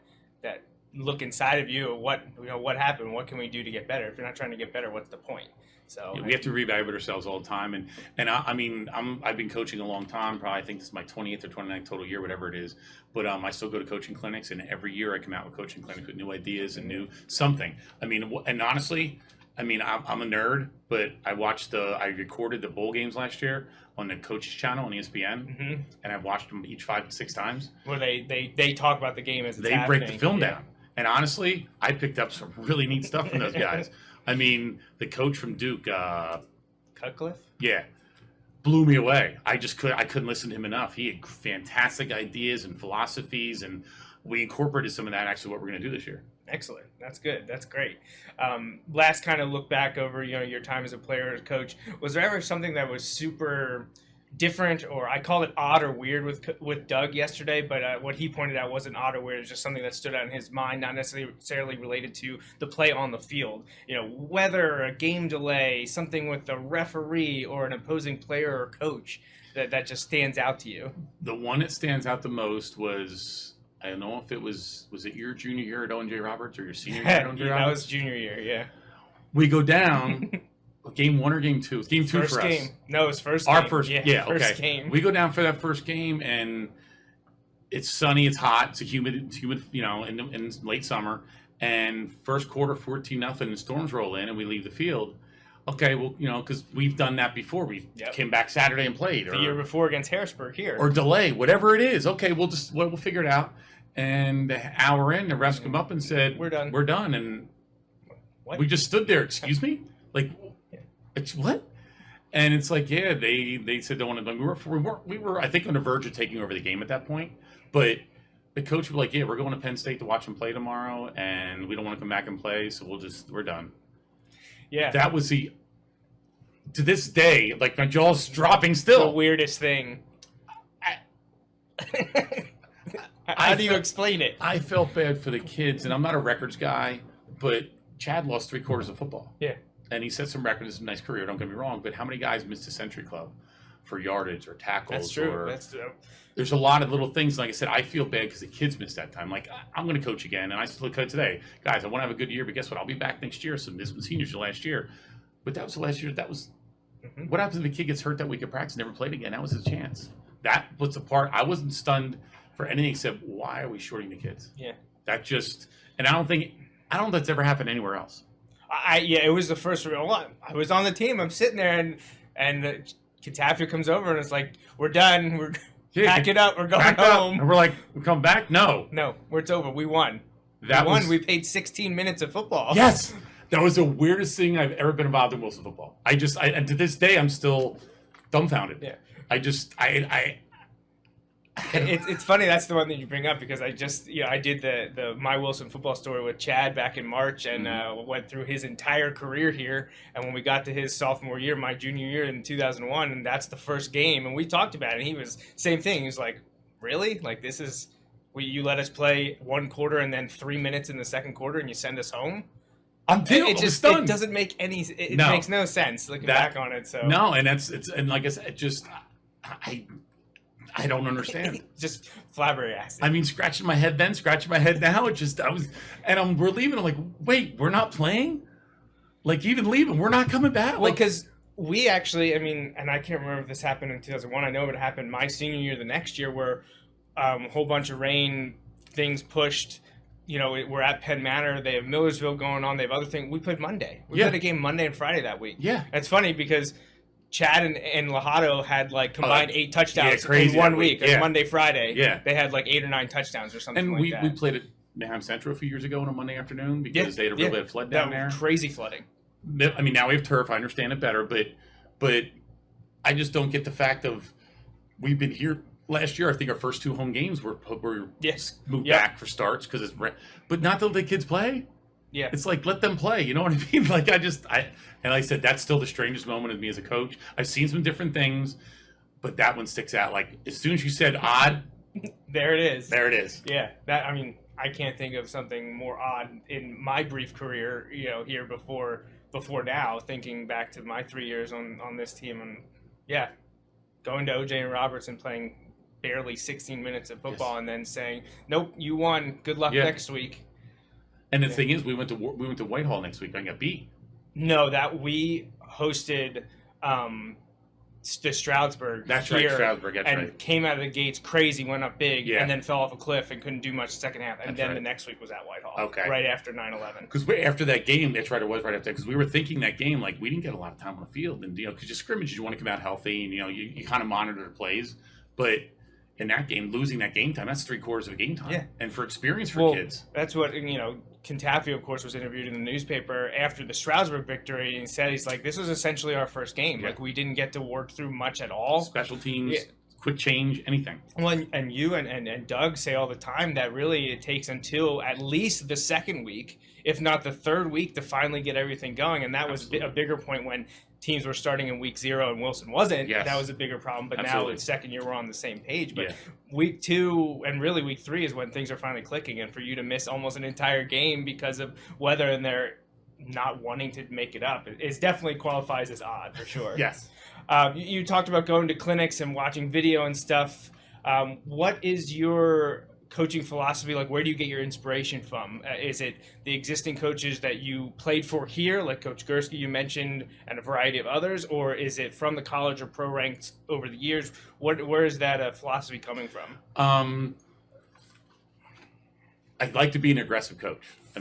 look inside of you. What happened? What can we do to get better? If you're not trying to get better, what's the point? So we have to reevaluate ourselves all the time. And I've been coaching a long time. Probably I think this is my 20th or 29th total year, whatever it is. But I still go to coaching clinics, and every year I come out with coaching clinics with new ideas and new something. And honestly, I'm a nerd, but I recorded the bowl games last year on the coaches channel on ESPN, and I've watched them each 5-6 times. Where they talk about the game as it's they break the film down. And honestly, I picked up some really neat stuff from those guys. The coach from Duke, Cutcliffe? Yeah, blew me away. I couldn't listen to him enough. He had fantastic ideas and philosophies, and we incorporated some of that actually what we're going to do this year. Excellent. That's good. That's great. Last kind of look back over, your time as a player or coach. Was there ever something that was super different, or I called it odd or weird with Doug yesterday, but what he pointed out wasn't odd or weird. It was just something that stood out in his mind, not necessarily related to the play on the field. Whether a game delay, something with the referee or an opposing player or coach that just stands out to you. The one that stands out the most was, I don't know if it was it your junior year at Owen J. Roberts or your senior year at Owen J. Roberts? That was junior year, yeah. We go down, game 1 or game 2? It's game 2 first for game. us. No, it's first game. Our first, first okay. game. We go down for that first game, and it's sunny, it's hot, it's humid, in late summer, and first quarter 14-0, and storms roll in, and we leave the field. Okay, well, because we've done that before. We came back Saturday and played. The year before against Harrisburg here. Or delay, whatever it is. Okay, we'll figure it out. And an hour in, the refs come up and said, We're done. We're done. And What? We just stood there. Excuse me? Like, it's what? And it's like, yeah, they said they wanted. We were I think on the verge of taking over the game at that point, but the coach was like, yeah, we're going to Penn State to watch them play tomorrow, and we don't want to come back and play, so we're done. Yeah, that was to this day, like my jaw's dropping still. The weirdest thing. How do you explain it? I felt bad for the kids, and I'm not a records guy, but Chad lost 3/4 of football. Yeah. And he set some records. It's a nice career, don't get me wrong, but how many guys missed a Century Club for yardage or tackles? That's true. That's true. There's a lot of little things. Like I said, I feel bad because the kids missed that time. Like, I'm going to coach again, and I still coach today. Guys, I want to have a good year, but guess what? I'll be back next year. So this was seniors last year. But that was the last year. That was what happens if the kid gets hurt that week of practice and never played again? That was his chance. That was the part. I wasn't stunned for anything except why are we shorting the kids? Yeah. That just, and I don't think that's ever happened anywhere else. It was the first real one. I was on the team. I'm sitting there, and Catafia comes over, and it's like, we're done. We're pack it up. We're going home. And we're like, we come back? No, it's over. We won. We played 16 minutes of football. Yes, that was the weirdest thing I've ever been involved in Wilson football. And to this day, I'm still dumbfounded. Yeah. It's funny that's the one that you bring up because I did the My Wilson football story with Chad back in March and went through his entire career here, and when we got to his sophomore year, my junior year in 2001, and that's the first game, and we talked about it, and he was same thing. He was like, really? Like, this is you let us play one quarter and then 3 minutes in the second quarter and you send us home? It doesn't make it makes no sense looking back on it. So no, and and like I said, I don't understand. Just flabbergasted. I mean, scratching my head then, scratching my head now. We're leaving. I'm like, wait, we're not playing? Like, even leaving, we're not coming back? Well, because we actually, and I can't remember if this happened in 2001. I know it happened my senior year, the next year, where a whole bunch of rain, things pushed. We're at Penn Manor. They have Millersville going on. They have other things. We played Monday. We played a game Monday and Friday that week. Yeah. It's funny because Chad and Lajado had combined 8 touchdowns in 1 week. Yeah. Monday, Friday. Yeah. They had 8 or 9 touchdowns or something and like that. And we played at Manheim Central a few years ago on a Monday afternoon because they had a real bad flood down there. Crazy flooding. I mean, now we have turf. I understand it better, but I just don't get the fact of we've been here last year. I think our first 2 home games were moved back for starts because but not till the kids play. Yeah, it's like, let them play. You know what I mean? Like, and like I said, that's still the strangest moment of me as a coach. I've seen some different things, but that one sticks out. Like, as soon as you said odd, there it is. There it is. Yeah, I can't think of something more odd in my brief career, here before now, thinking back to my 3 years on this team. And yeah, going to OJ and Roberts and playing barely 16 minutes of football and then saying, nope, you won. Good luck next week. And the thing is, we went to Whitehall next week. I got beat. No, that we hosted the Stroudsburg. That's here, right, Stroudsburg. That's and came out of the gates crazy, went up big, and then fell off a cliff and couldn't do much second half. And then the next week was at Whitehall. Okay. Right after 9/11. Because after that game, that's right, it was right after that. Because we were thinking that game, we didn't get a lot of time on the field, and because you scrimmage, you want to come out healthy, and you kind of monitor the plays, but. In that game, losing that game time, that's 3/4 of game time. Yeah. And for experience for kids. That's what, Catafia, of course, was interviewed in the newspaper after the Stroudsburg victory and said, he's like, this was essentially our first game. Yeah. We didn't get to work through much at all. Special teams, quick change, anything. Well, and you and Doug say all the time that really it takes until at least the second week, if not the third week, to finally get everything going. And that was a bigger point when teams were starting in week 0 and Wilson wasn't. Yes. That was a bigger problem. But now it's second year, we're on the same page. But week 2 and really week 3 is when things are finally clicking. And for you to miss almost an entire game because of weather and they're not wanting to make it up, it definitely qualifies as odd for sure. Yes. You talked about going to clinics and watching video and stuff. What is your coaching philosophy? Where do you get your inspiration from? Is it the existing coaches that you played for here, like Coach Gursky you mentioned, and a variety of others, or is it from the college or pro ranks over the years? Where is that philosophy coming from? I'd like to be an aggressive coach. I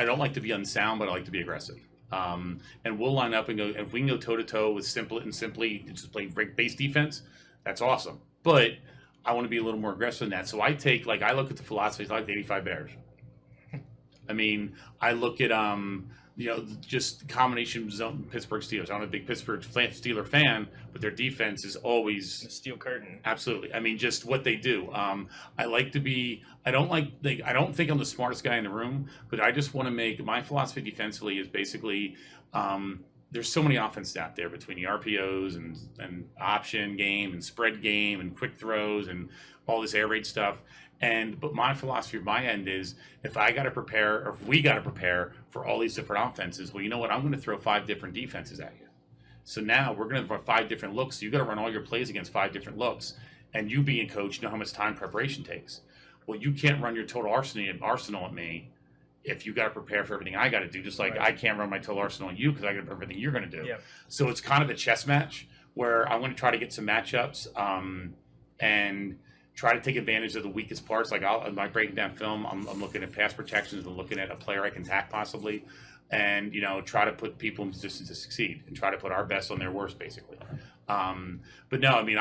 don't like to be unsound, but I like to be aggressive. And we'll line up and go. If we can go toe to toe with simply just play base defense, that's awesome. But I want to be a little more aggressive than that. So I look at the philosophies like the 85 Bears. I mean, I look at just combination zone Pittsburgh Steelers. I'm a big Pittsburgh Steeler fan, but their defense is always The steel curtain. absolutely. I mean, just what they do. I like to be. I don't think I'm the smartest guy in the room, but I just want to make my philosophy defensively is basically. There's so many offenses out there between the RPOs and option game and spread game and quick throws and all this air raid stuff. But my philosophy of my end is if we got to prepare for all these different offenses, well, you know what? I'm going to throw 5 different defenses at you. So now we're going to run 5 different looks. So you got to run all your plays against 5 different looks. And you being coach, you know how much time preparation takes. Well, you can't run your total arsenal at me if you got to prepare for everything I got to do, just like I can't run my total arsenal on you because I got to prepare everything you're going to do. Yep. So it's kind of a chess match where I'm going to try to get some matchups and try to take advantage of the weakest parts. Like my breaking down film, I'm looking at pass protections, I'm looking at a player I can tack possibly, and try to put people in position to succeed and try to put our best on their worst, basically. But no, I mean,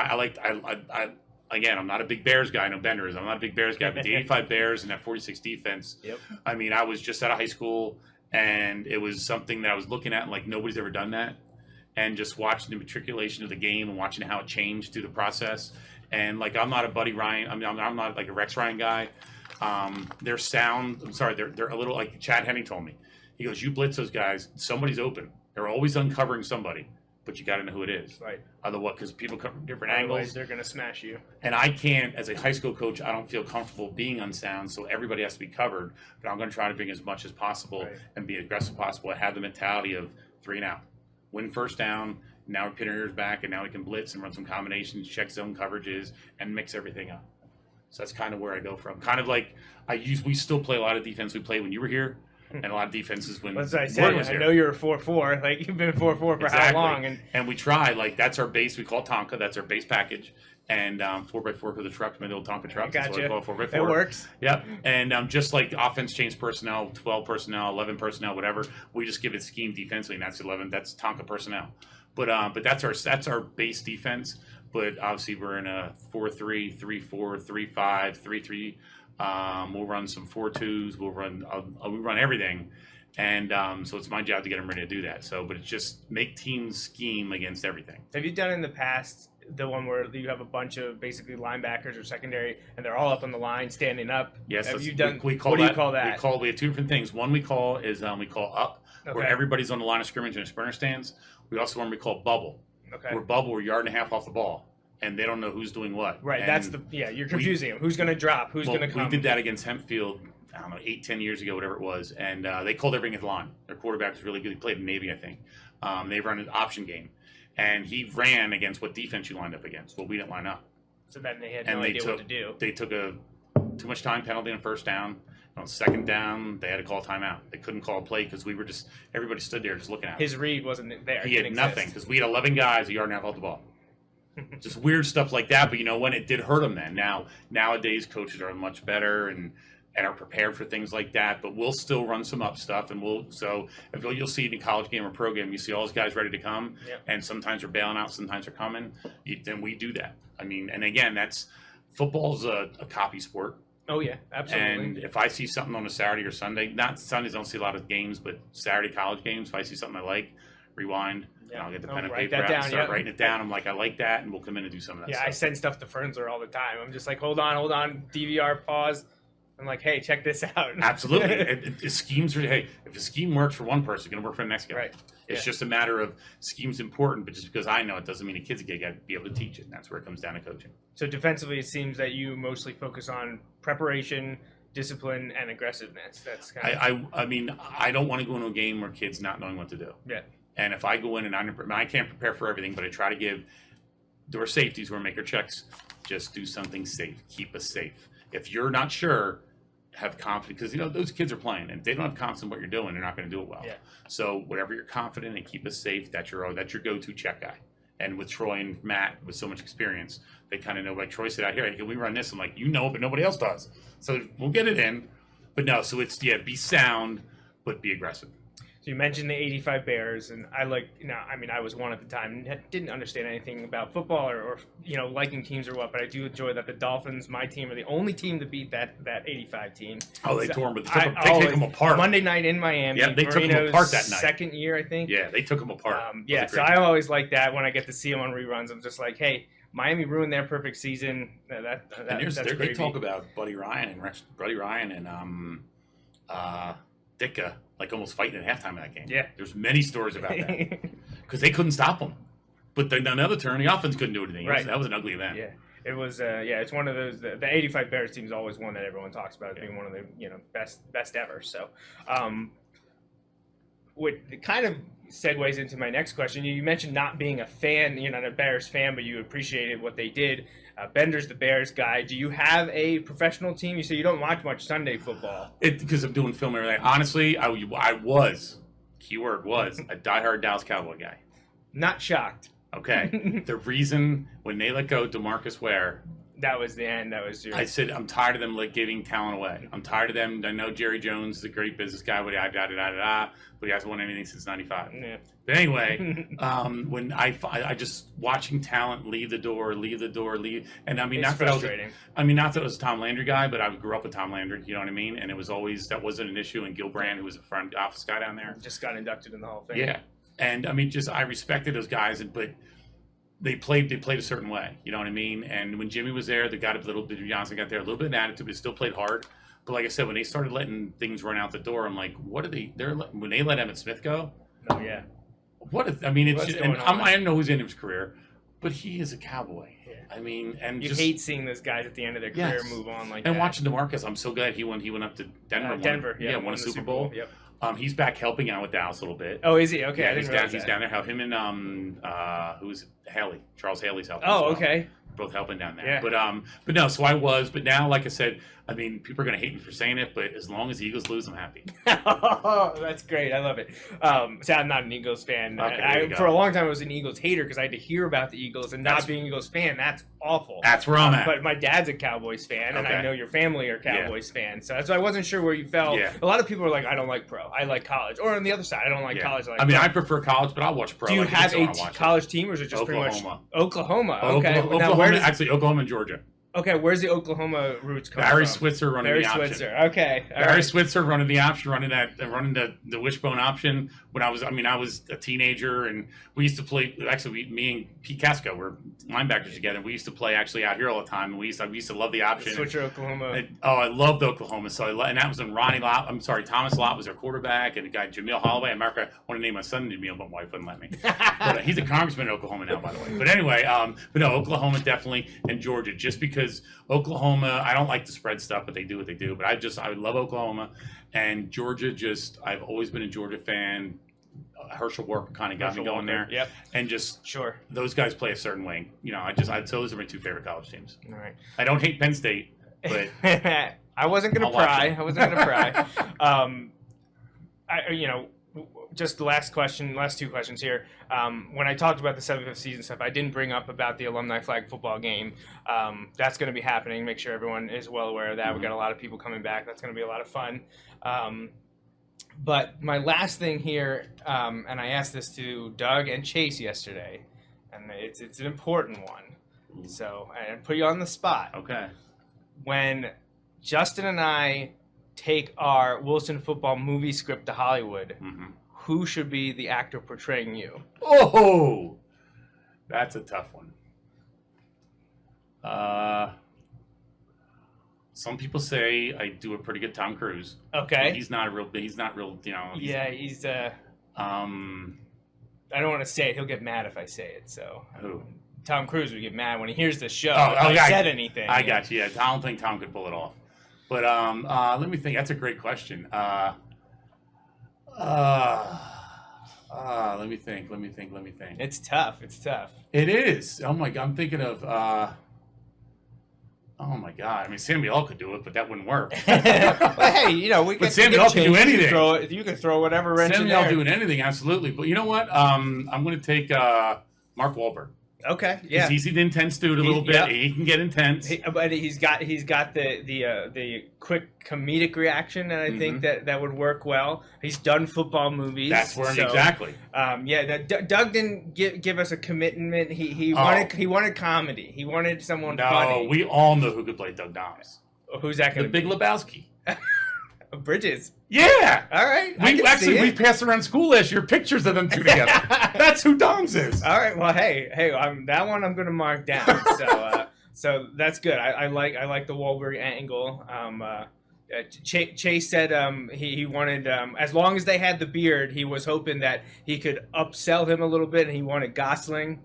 Again, I'm not a big Bears guy. No, Bender is. I'm not a big Bears guy, but the 85 Bears and that 46 defense. Yep. I mean, I was just out of high school, and it was something that I was looking at, and like nobody's ever done that. And just watching the matriculation of the game and watching how it changed through the process. And like, I'm not a Buddy Ryan. I mean, I'm not like a Rex Ryan guy. They're a little like Chad Henne told me. He goes, "You blitz those guys. Somebody's open. They're always uncovering somebody." But you got to know who it is. Right. Otherwise, because people come from different Otherwise, angles. they're going to smash you. And I can't, as a high school coach, I don't feel comfortable being unsound, so everybody has to be covered. But I'm going to try to bring as much as possible and be aggressive as possible. I have the mentality of 3 and out. Win first down, now we're pinning our ears back, and now we can blitz and run some combinations, check zone coverages, and mix everything up. So that's kind of where I go from. Kind of like we still play a lot of defense we played when you were here. And a lot of defenses when That's what I said. I know you're a 4-4. Like, you've been 4-4 for exactly. how long? And we try. Like, that's our base. We call it Tonka. That's our base package. And 4x4 because the truck, my little Tonka truck. That's what we call it, 4x4. It works. Yep. And just like offense change personnel, 12 personnel, 11 personnel, whatever, we just give it scheme defensively, and that's 11. That's Tonka personnel. But that's our base defense. But obviously we're in a 4-3, 3-4, 3-5, 3-3. We'll run some 4-2s. We'll run everything, and so it's my job to get them ready to do that. So, but it's just make teams scheme against everything. Have you done in the past the one where you have a bunch of basically linebackers or secondary, and they're all up on the line standing up? Yes, have you done? We call what that, do you call that? We have 2 different things. One we call up, where everybody's on the line of scrimmage and a sprinter stands. We also one we call bubble. Okay. Where bubble, we're a yard and a half off the ball, and they don't know who's doing what. Right. And you're confusing them. Who's going to drop? Who's going to come? We did that against Hempfield, I don't know, 8-10 years ago, whatever it was, and they called everything at the line. Their quarterback was really good. He played in Navy, I think. They run an option game, and he ran against what defense you lined up against. Well, we didn't line up. So then they had no idea what to do. They took a too much time penalty on first down. On second down, they had to call a timeout. They couldn't call a play because everybody stood there just looking at him. His read wasn't there. He had nothing because we had 11 guys a yard and a half off the ball. Just weird stuff like that, but when it did hurt them then. Nowadays coaches are much better and are prepared for things like that, but we'll still run some up stuff, and you'll see it in college game or pro game, you see all those guys ready to come, and sometimes they're bailing out, sometimes they're coming, then we do that. I mean, and again, football's a copy sport. Oh yeah, absolutely. And if I see something on a Saturday or Sunday, not Sundays, I don't see a lot of games, but Saturday college games, if I see something I like, rewind. And I'll get the pen and paper out and start writing it down. I'm like, I like that, and we'll come in and do some of that stuff. I send stuff to Fernzler all the time. I'm just like, hold on, DVR, pause. I'm like, hey, check this out. Absolutely. Schemes are, hey, if a scheme works for one person, it's going to work for the next guy. Right. It's just a matter of scheme's important, but just because I know it doesn't mean the kids got to be able to teach it. And that's where it comes down to coaching. So defensively, it seems that you mostly focus on preparation, discipline, and aggressiveness. That's kind of... I mean, I don't want to go into a game where kids not knowing what to do. Yeah. And if I go in and I can't prepare for everything, but I try to give door safeties where make our checks, just do something safe. Keep us safe. If you're not sure, have confidence, because those kids are playing, and if they don't have confidence in what you're doing, they're not going to do it well. Yeah. So whatever you're confident and keep us safe, that's your go-to check guy. And with Troy and Matt, with so much experience, they kind of know. Like Troy said out here, hey, can we run this? I'm like, but nobody else does. So we'll get it in. But no, so it's be sound, but be aggressive. So you mentioned the 85 Bears, and I was one at the time, didn't understand anything about football or liking teams or what, but I do enjoy that the Dolphins, my team, are the only team to beat that 85 team. Oh, they tore them, they took them apart. Monday night in Miami. Yeah, they took them apart that night. Second year, I think. Yeah, they took them apart. So I always like that when I get to see them on reruns. I'm just like, hey, Miami ruined their perfect season. They talk about Buddy Ryan and Ditka like almost fighting at halftime of that game. Yeah, there's many stories about that because they couldn't stop them. But then another turn, the offense couldn't do anything. Right. That was an ugly event. Yeah, it was. It's one of those. The 85 Bears team is always one that everyone talks about as being one of the best ever. So, what kind of segues into my next question. You mentioned not being a fan. You're not a Bears fan, but you appreciated what they did. Bender's the Bears guy. Do you have a professional team? You say you don't watch much Sunday football. Because I'm doing film and everything. Honestly, I was, keyword was, a diehard Dallas Cowboy guy. Not shocked. Okay. The reason when they let go DeMarcus Ware. That was the end. That was your... I said, I'm tired of them giving talent away. I'm tired of them. I know Jerry Jones is a great business guy, but he hasn't won anything since 95. Yeah. But anyway, when I just watching talent leave the door, and I mean, it's frustrating. Not that I was a Tom Landry guy, but I grew up with Tom Landry, you know what I mean? And it was always, that wasn't an issue. And Gilbrand, who was a front office guy down there. Just got inducted in the Hall of Fame. Yeah. And I mean, I respected those guys, but they played a certain way, you know what I mean? And when Jimmy was there, they got a little bit, Johnson got there, a little bit of attitude, but still played hard. But like I said, when they started letting things run out the door, I'm like, what are they? When they let Emmitt Smith go? Oh yeah. I don't know who's in his career, but he is a Cowboy. Yeah. I mean, and you hate seeing those guys at the end of their career move on like that. And watching DeMarcus, I'm so glad he went up to Denver. Won a Super Bowl. Yep. He's back helping out with Dallas a little bit. Oh, is he? Okay, yeah, I didn't realize he's down there. How him and who's Haley? Charles Haley's helping. Oh, okay. Both helping down there. Yeah. But no. So I was. But now, like I said, I mean, people are going to hate me for saying it, but as long as the Eagles lose, I'm happy. That's great. I love it. So I'm not an Eagles fan. Okay, for a long time, I was an Eagles hater because I had to hear about the Eagles and not being an Eagles fan. That's awful. That's where I'm at. But my dad's a Cowboys fan, and I know your family are Cowboys fans. So that's why I wasn't sure where you fell. Yeah. A lot of people are like, I don't like pro. I like college. Or on the other side, I don't like college. I prefer college, but I'll watch pro. Do you have a college team, or is it just Oklahoma. pretty much Oklahoma? Okay. Oklahoma and Georgia. Okay, where's the Oklahoma roots coming Barry from? Switzer running the option. Switzer. Okay. Barry Switzer running the option, running the wishbone option. When I was a teenager, and we used to play. Actually, me and Pete Casco were linebackers together. We used to play actually out here all the time. And we used to love the option. Switzer, Oklahoma. I loved Oklahoma. So and that was when Thomas Lott was their quarterback, and the guy Jameel Holloway. I want to name my son Jameel, but my wife wouldn't let me. But he's a congressman in Oklahoma now, by the way. But anyway, Oklahoma definitely, and Georgia, just because Oklahoma, I don't like the spread stuff, but they do what they do. But I love Oklahoma, and Georgia. I've always been a Georgia fan. Herschel Walker kind of got me going there. Yep. And those guys play a certain way. So those are my two favorite college teams. All right. I don't hate Penn State, but I wasn't going to pry. Just the last two questions here. When I talked about the 75th season stuff, I didn't bring up about the alumni flag football game. That's going to be happening. Make sure everyone is well aware of that. We've got a lot of people coming back. That's going to be a lot of fun. But my last thing here, and I asked this to Doug and Chase yesterday, and it's an important one. So I put you on the spot. Okay. When Justin and I take our Wilson football movie script to Hollywood, who should be the actor portraying you? Oh, that's a tough one. Some people say I do a pretty good Tom Cruise. Okay. He's not real. He's I don't want to say it. He'll get mad if I say it. So. Who? Tom Cruise would get mad when he hears the show. If I said anything. I got you. Yeah, I don't think Tom could pull it off. But let me think. That's a great question. Let me think. It's tough. It is. Oh my God. I'm thinking of. Oh my God! I mean, Samuel could do it, but that wouldn't work. Well, hey, we but Samuel can do anything. You can throw whatever wrench in there. Samuel doing anything, absolutely. But you know what? I'm going to take Mark Wahlberg. Okay, He's easy to intense dude a little bit. Yep. He can get intense. But he's got the quick comedic reaction, and I think that would work well. He's done football movies. That's where exactly. Doug didn't give us a commitment. He wanted comedy. He wanted someone funny. No, we all know who could play Doug Doms. Who's that going to be? The Big Lebowski. Bridges. Yeah. All right. We passed around school last year pictures of them two together. That's who Doms is. All right. Well, hey, that one I'm going to mark down. So that's good. I like the Wolber angle. Chase said he wanted, as long as they had the beard, he was hoping that he could upsell him a little bit, and he wanted Gosling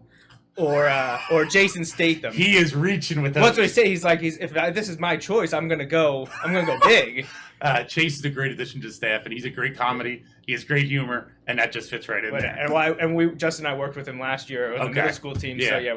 or Jason Statham. He is reaching with that. What's what he say? He's like, if this is my choice, I'm gonna go big. Chase is a great addition to the staff, and he's a great comedy. He has great humor, and that just fits right in there. And Justin and I worked with him last year on the middle school team. Yeah. So yeah,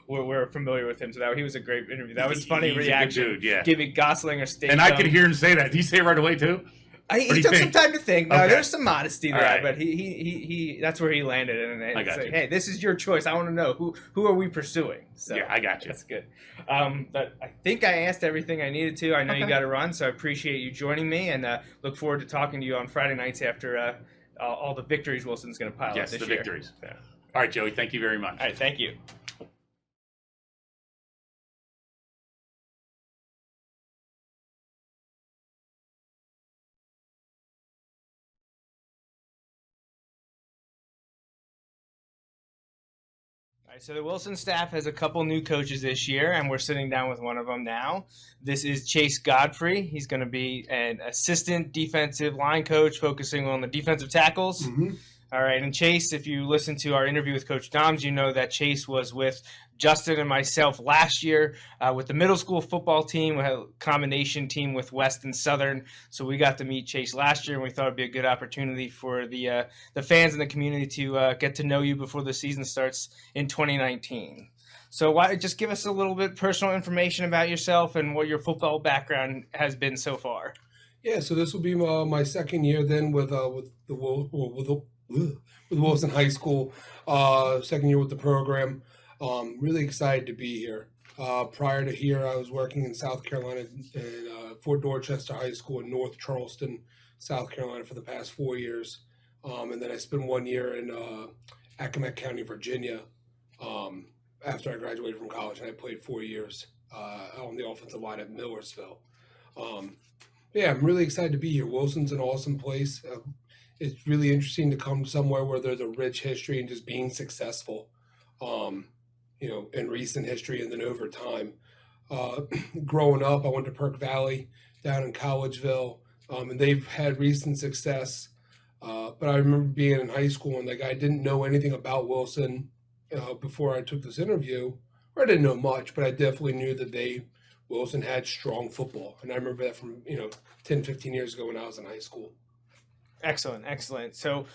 we're familiar with him. So he was a great interview. That was funny he's reaction. A good dude, yeah. Giving Gosling or Statham. And I could hear him say that. Did he say it right away too? He took some time to think. No, there's some modesty there, right. but he that's where he landed. And I got you. Hey, this is your choice. I want to know who are we pursuing. So yeah, I got you. That's good. But I think I asked everything I needed to. I know you got to run, so I appreciate you joining me, and look forward to talking to you on Friday nights after all the victories Wilson's going to pile up this year. Yes, the victories. Yeah. All right, Joey. Thank you very much. All right, thank you. All right, so the Wilson staff has a couple new coaches this year, and we're sitting down with one of them now. This is Chase Godfrey. He's going to be an assistant defensive line coach focusing on the defensive tackles. Mm-hmm. All right, and Chase, if you listen to our interview with Coach Doms, you know that Chase was with Justin and myself last year with the middle school football team. We had a combination team with West and Southern, so we got to meet Chase last year, and we thought it'd be a good opportunity for the fans in the community to get to know you before the season starts in 2019. So why just give us a little bit personal information about yourself and what your football background has been so far. Yeah, so this will be my second year then with Wilson High School. Second year with the program. Really excited to be here. Prior to here, I was working in South Carolina in Fort Dorchester High School in North Charleston, South Carolina for the past 4 years. And then I spent 1 year in Accomack County, Virginia after I graduated from college. And I played 4 years on the offensive line at Millersville. Yeah, I'm really excited to be here. Wilson's an awesome place. It's really interesting to come somewhere where there's a rich history and just being successful. In recent history and then over time. Growing up, I went to Perk Valley down in Collegeville, and they've had recent success. But I remember being in high school and I didn't know anything about Wilson before I took this interview, or I didn't know much, but I definitely knew that Wilson had strong football. And I remember that from 10, 15 years ago when I was in high school. Excellent. So,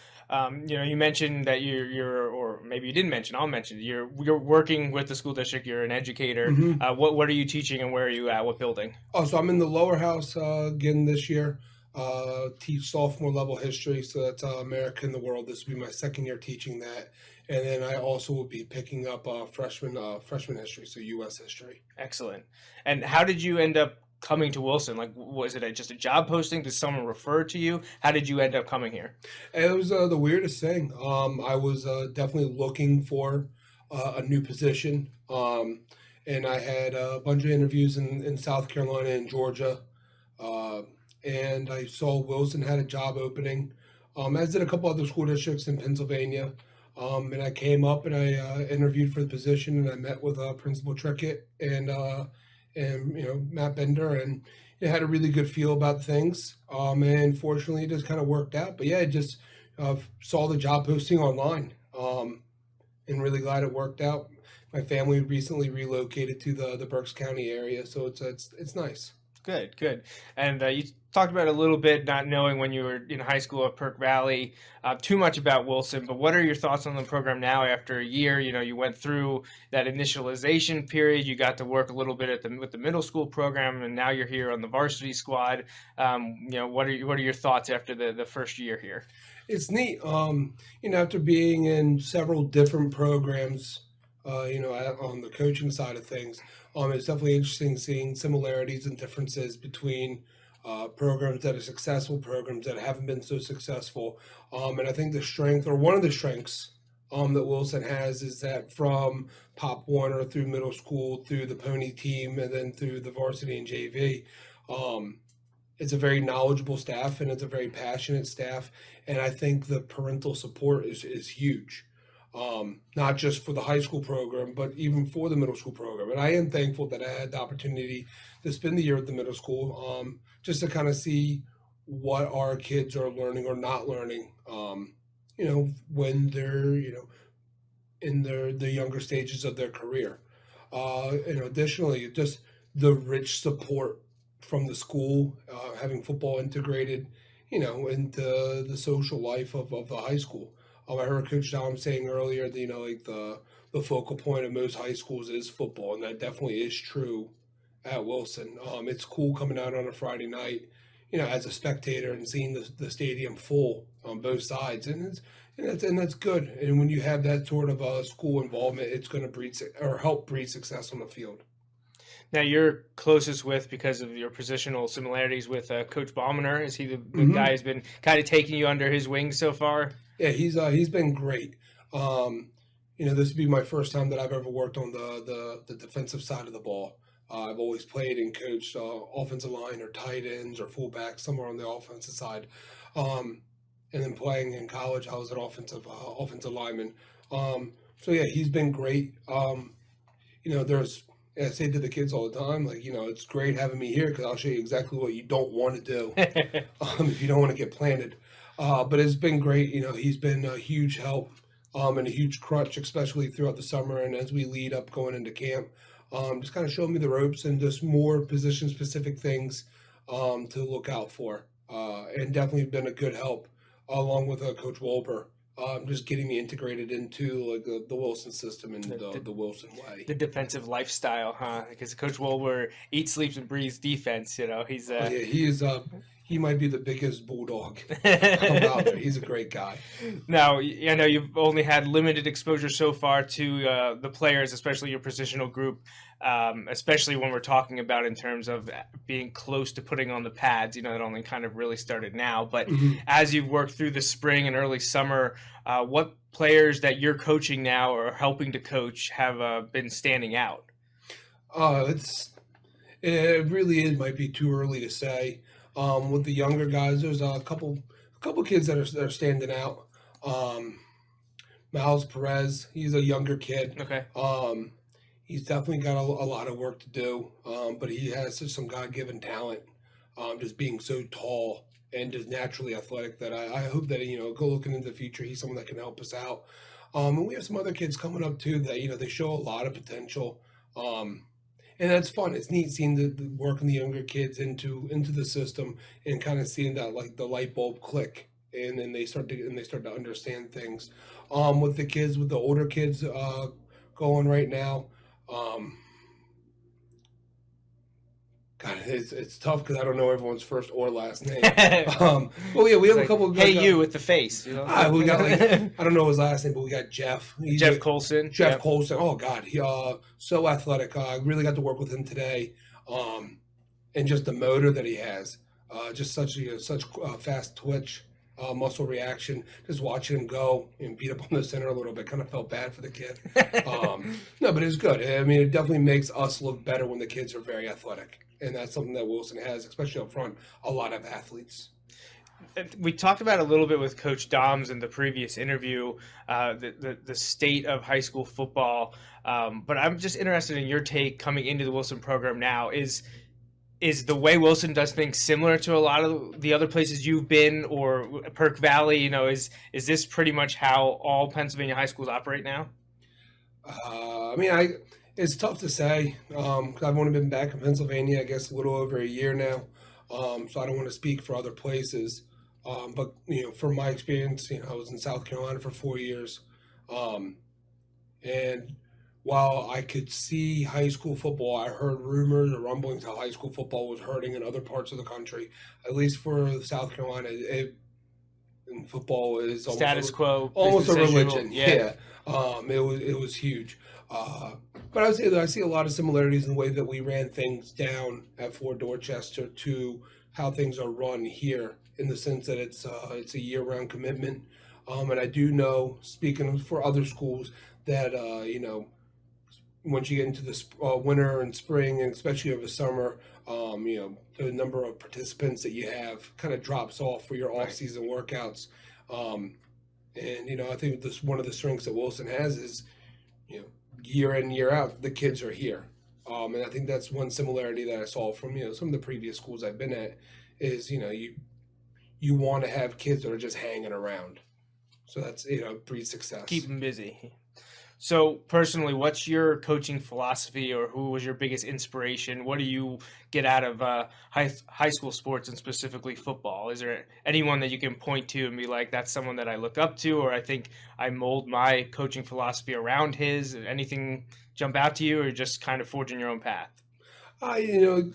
you mentioned that you're, or maybe you didn't mention. I'll mention you're working with the school district. You're an educator. Mm-hmm. What are you teaching, and where are you at? What building? Oh, so I'm in the lower house again this year. Teach sophomore level history. So that's America and the World. This will be my second year teaching that, and then I also will be picking up freshman history, so U.S. history. Excellent. And how did you end up coming to Wilson? Like, was it just a job posting? Did someone refer to you? How did you end up coming here? It was the weirdest thing. I was definitely looking for a new position, and I had a bunch of interviews in South Carolina and Georgia, and I saw Wilson had a job opening, as did a couple other school districts in Pennsylvania. And I came up and I interviewed for the position, and I met with Principal Trickett and Matt Bender, and had a really good feel about things. And fortunately, it just kind of worked out. But yeah, I just saw the job posting online, and really glad it worked out. My family recently relocated to the Berks County area, so it's nice. Good. And you talked about a little bit not knowing when you were in high school at Perk Valley too much about Wilson, but what are your thoughts on the program now after a year? You went through that initialization period. You got to work a little bit with the middle school program, and now you're here on the varsity squad. What are your thoughts after the first year here? It's neat. After being in several different programs on the coaching side of things. It's definitely interesting seeing similarities and differences between programs that are successful, programs that haven't been so successful. And I think the strength, or one of the strengths, that Wilson has is that from Pop Warner through middle school, through the Pony team, and then through the varsity and JV, it's a very knowledgeable staff and it's a very passionate staff. And I think the parental support is huge. Not just for the high school program, but even for the middle school program. And I am thankful that I had the opportunity to spend the year at the middle school, just to kind of see what our kids are learning or not learning, when they're, in the younger stages of their career. Additionally, just the rich support from the school, having football integrated, into the social life of the high school. I heard Coach Dom saying earlier that, the focal point of most high schools is football, and that definitely is true at Wilson. It's cool coming out on a Friday night, as a spectator and seeing the stadium full on both sides, and that's good. And when you have that sort of school involvement, it's going to help breed success on the field. Now, you're closest because of your positional similarities with Coach Bauminer. Is he the guy who's been kind of taking you under his wing so far? Yeah, he's been great. This would be my first time that I've ever worked on the defensive side of the ball. I've always played and coached offensive line or tight ends or fullbacks, somewhere on the offensive side. And then playing in college, I was an offensive lineman. He's been great. I say to the kids all the time, it's great having me here because I'll show you exactly what you don't want to do if you don't want to get planted. But it's been great. He's been a huge help and a huge crutch, especially throughout the summer and as we lead up going into camp. Just kind of showing me the ropes and just more position-specific things to look out for. And definitely been a good help along with Coach Wolber. Just getting me integrated into the Wilson system and the Wilson way. The defensive lifestyle, huh? Because Coach Wolber eats, sleeps, and breathes defense. He might be the biggest bulldog out there. He's a great guy. Now, I know you've only had limited exposure so far to the players, especially your positional group, especially when we're talking about in terms of being close to putting on the pads. That only kind of really started now. But as you've worked through the spring and early summer, what players that you're coaching now or helping to coach have been standing out? It really might be too early to say. With the younger guys, there's a couple kids that are standing out. Miles Perez, he's a younger kid. Okay. He's definitely got a lot of work to do, but he has some God-given talent, just being so tall and just naturally athletic that I hope that, go looking into the future, he's someone that can help us out. And we have some other kids coming up too that, they show a lot of potential. And that's fun. It's neat seeing the working the younger kids into the system and kind of seeing that the light bulb click, and then they start to understand things. With the older kids going right now, God, it's tough because I don't know everyone's first or last name. We have a couple of good you with the face. We got I don't know his last name, but we got Jeff. Jeff Colson. Jeff Colson. Oh God, he so athletic. I really got to work with him today, and just the motor that he has, just such fast twitch, muscle reaction. Just watching him go and beat up on the center a little bit, kind of felt bad for the kid. No, but it's good. I mean, it definitely makes us look better when the kids are very athletic. And that's something that Wilson has, especially up front, a lot of athletes. We talked about a little bit with Coach Doms in the previous interview, the state of high school football. But I'm just interested in your take coming into the Wilson program now. Is the way Wilson does things similar to a lot of the other places you've been, or Perk Valley? Is this pretty much how all Pennsylvania high schools operate now? It's tough to say because I've only been back in Pennsylvania, I guess, a little over a year now. So I don't want to speak for other places. But, from my experience, I was in South Carolina for 4 years. And while I could see high school football, I heard rumors or rumblings how high school football was hurting in other parts of the country. At least for South Carolina, football is status quo, almost a religion. Yeah. It was huge. But I would say that I see a lot of similarities in the way that we ran things down at Fort Dorchester to how things are run here, in the sense that it's a year-round commitment. And I do know, speaking for other schools, that once you get into the winter and spring, and especially over summer, the number of participants that you have kind of drops off for your off-season workouts. And I think this one of the strengths that Wilson has is, year in, year out, the kids are here. And I think that's one similarity that I saw from, some of the previous schools I've been at is, you want to have kids that are just hanging around. So that's, breeds success. Keep them busy. So personally, what's your coaching philosophy, or who was your biggest inspiration? What do you get out of high school sports, and specifically football? Is there anyone that you can point to and be like, that's someone that I look up to, or I think I mold my coaching philosophy around his? Anything jump out to you, or just kind of forging your own path? You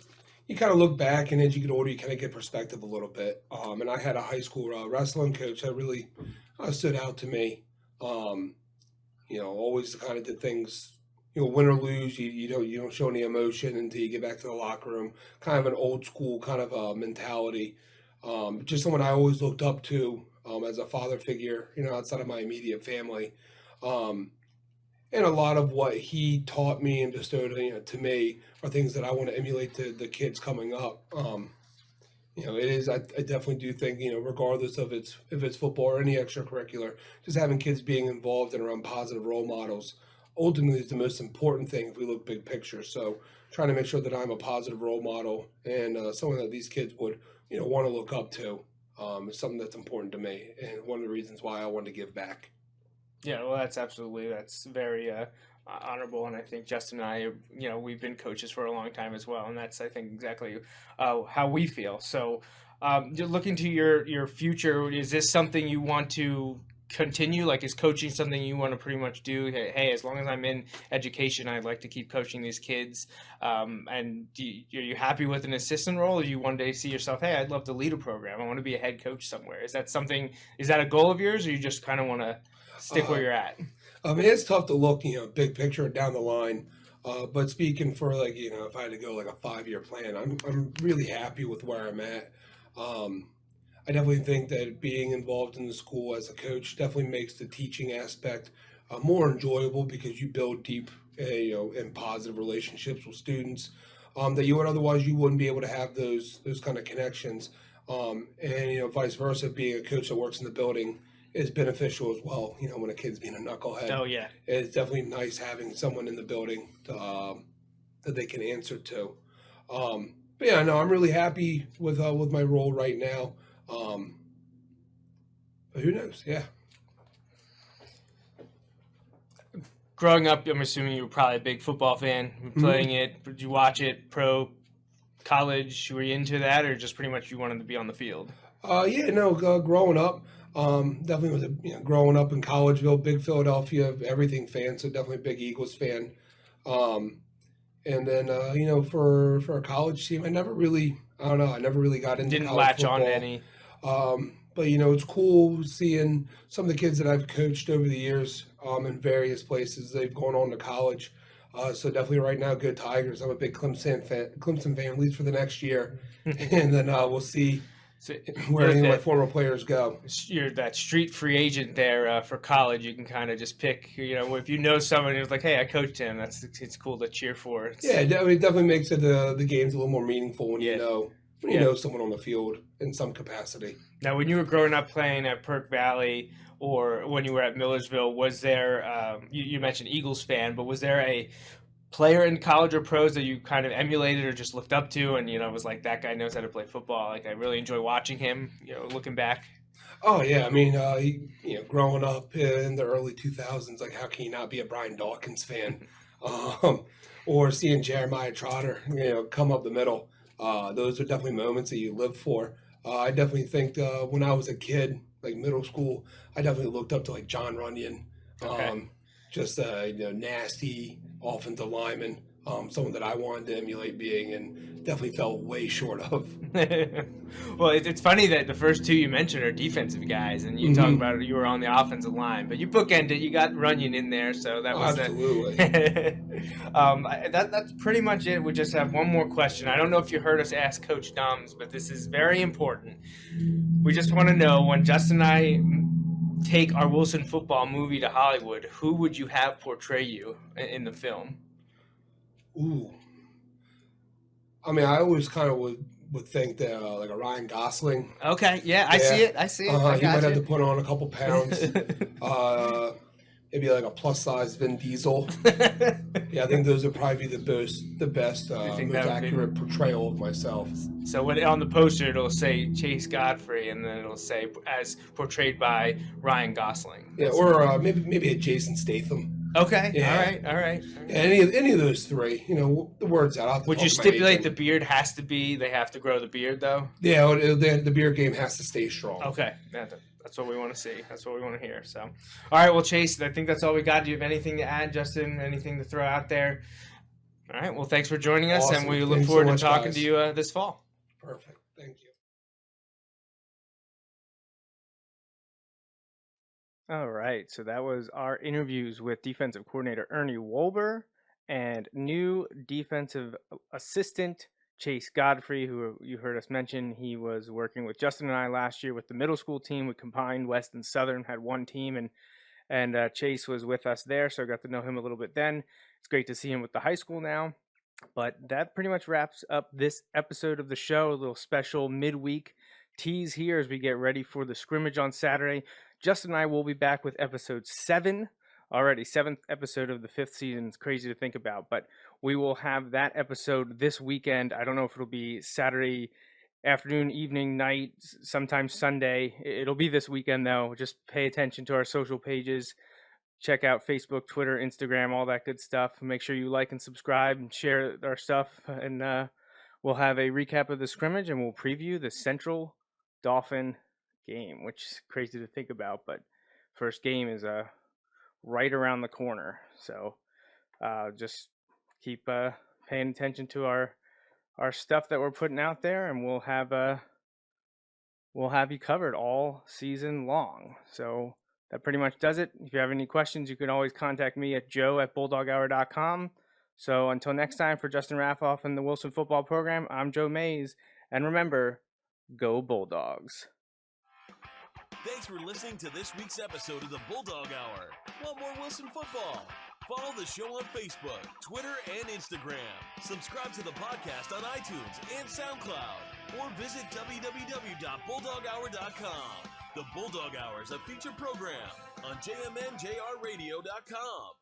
kind of look back, and as you get older, you kind of get perspective a little bit. And I had a high school wrestling coach that really stood out to me. Always kind of did things, win or lose, you don't show any emotion until you get back to the locker room. Kind of an old school kind of mentality. Just someone I always looked up to as a father figure, outside of my immediate family. And a lot of what he taught me and bestowed, to me are things that I want to emulate to the kids coming up. It is. I definitely do think, regardless of if it's football or any extracurricular, just having kids being involved and around positive role models ultimately is the most important thing if we look big picture. So trying to make sure that I'm a positive role model and someone that these kids would, want to look up to is something that's important to me, and one of the reasons why I want to give back. Yeah, well, that's very honorable, and I think Justin and I, we've been coaches for a long time as well, and that's, I think, exactly how we feel. So, just looking to your future, is this something you want to continue? Like, is coaching something you want to pretty much do? Hey, as long as I'm in education, I'd like to keep coaching these kids. And are you happy with an assistant role, or do you one day see yourself, hey, I'd love to lead a program, I want to be a head coach somewhere? Is that a goal of yours, or you just kind of want to stick where you're at? It's tough to look, big picture down the line. But speaking for if I had to go like a 5-year plan, I'm really happy with where I'm at. I definitely think that being involved in the school as a coach definitely makes the teaching aspect more enjoyable, because you build deep, and positive relationships with students that you wouldn't be able to have those kind of connections. And vice versa, being a coach that works in the building is beneficial as well. When a kid's being a knucklehead. Oh yeah, it's definitely nice having someone in the building that they can answer to. But yeah, no, I'm really happy with my role right now. But who knows? Yeah. Growing up, I'm assuming you were probably a big football fan. Playing it, did you watch it? Pro, college? Were you into that, or just pretty much you wanted to be on the field? Growing up. Definitely was growing up in Collegeville, big Philadelphia, everything fan, so definitely a big Eagles fan. And then, for a college team, I never really got into Didn't college latch football. on to any. But, it's cool seeing some of the kids that I've coached over the years in various places. They've gone on to college. So definitely right now, go Tigers. I'm a big Clemson fan, at least for the next year. And then we'll see where any of my former players go. You're that street free agent there for college. You can kind of just pick, if you know someone who's like, hey, I coached him, it's cool to cheer for. It definitely makes it the games a little more meaningful when you know someone on the field in some capacity. Now, when you were growing up playing at Perk Valley, or when you were at Millersville, was there, you mentioned Eagles fan, but was there a player in college or pros that you kind of emulated or just looked up to and, was like, that guy knows how to play football? Like, I really enjoy watching him, looking back. Oh, yeah. I mean, growing up in the early 2000s, like, how can you not be a Brian Dawkins fan? Or seeing Jeremiah Trotter, come up the middle. Those are definitely moments that you live for. I definitely think when I was a kid, like middle school, I definitely looked up to like John Runyon. Okay. Just nasty offensive lineman. someone that I wanted to emulate being, and definitely fell way short of. Well, it's funny that the first two you mentioned are defensive guys, and you talk about it, you were on the offensive line, but you bookended, you got Runyon in there, so that was absolutely. That's pretty much it. We just have one more question. I don't know if you heard us ask Coach Dums, but this is very important. We just want to know, when Justin and I take our Wilson football movie to Hollywood, who would you have portray you in the film? Ooh. I mean, I always kind of would think that like a Ryan Gosling. Okay, yeah, I see it. He might have to put on a couple pounds. Maybe like a plus-size Vin Diesel. Yeah, I think those would probably be the best, most accurate portrayal of myself. So on the poster, it'll say Chase Godfrey, and then it'll say as portrayed by Ryan Gosling. Yeah, or maybe a Jason Statham. Okay. Yeah. All right. Yeah, any of those three. The word's out. Would you stipulate the beard has to be? They have to grow the beard though. Yeah, the beard game has to stay strong. Okay, that's what we want to see. That's what we want to hear. So, all right. Well, Chase, I think that's all we got. Do you have anything to add, Justin? Anything to throw out there? All right. Well, thanks for joining us, Awesome. and we look Thanks forward so to much, talking guys. to you this fall. Perfect. Thank you. All right, so that was our interviews with Defensive Coordinator Ernie Wolber and new defensive assistant Chase Godfrey, who you heard us mention. He was working with Justin and I last year with the middle school team. We combined West and Southern, had one team, and Chase was with us there, so I got to know him a little bit then. It's great to see him with the high school now. But that pretty much wraps up this episode of the show, a little special midweek tease here as we get ready for the scrimmage on Saturday. Justin and I will be back with episode 7 already, 7th episode of the 5th season. It's crazy to think about, but we will have that episode this weekend. I don't know if it'll be Saturday afternoon, evening, night, sometime Sunday. It'll be this weekend, though. Just pay attention to our social pages. Check out Facebook, Twitter, Instagram, all that good stuff. Make sure you like and subscribe and share our stuff. And we'll have a recap of the scrimmage, and we'll preview the Central Dauphin game, which is crazy to think about, but first game is right around the corner. So just keep paying attention to our stuff that we're putting out there, and we'll have you covered all season long. So that pretty much does it. If you have any questions, you can always contact me at joe@bulldoghour.com. So until next time, for Justin Raffoff and the Wilson Football Program, I'm Joe Mays, and remember, go Bulldogs. Thanks for listening to this week's episode of the Bulldog Hour. Want more Wilson football? Follow the show on Facebook, Twitter, and Instagram. Subscribe to the podcast on iTunes and SoundCloud, or visit www.bulldoghour.com. The Bulldog Hour is a featured program on jmnjrradio.com.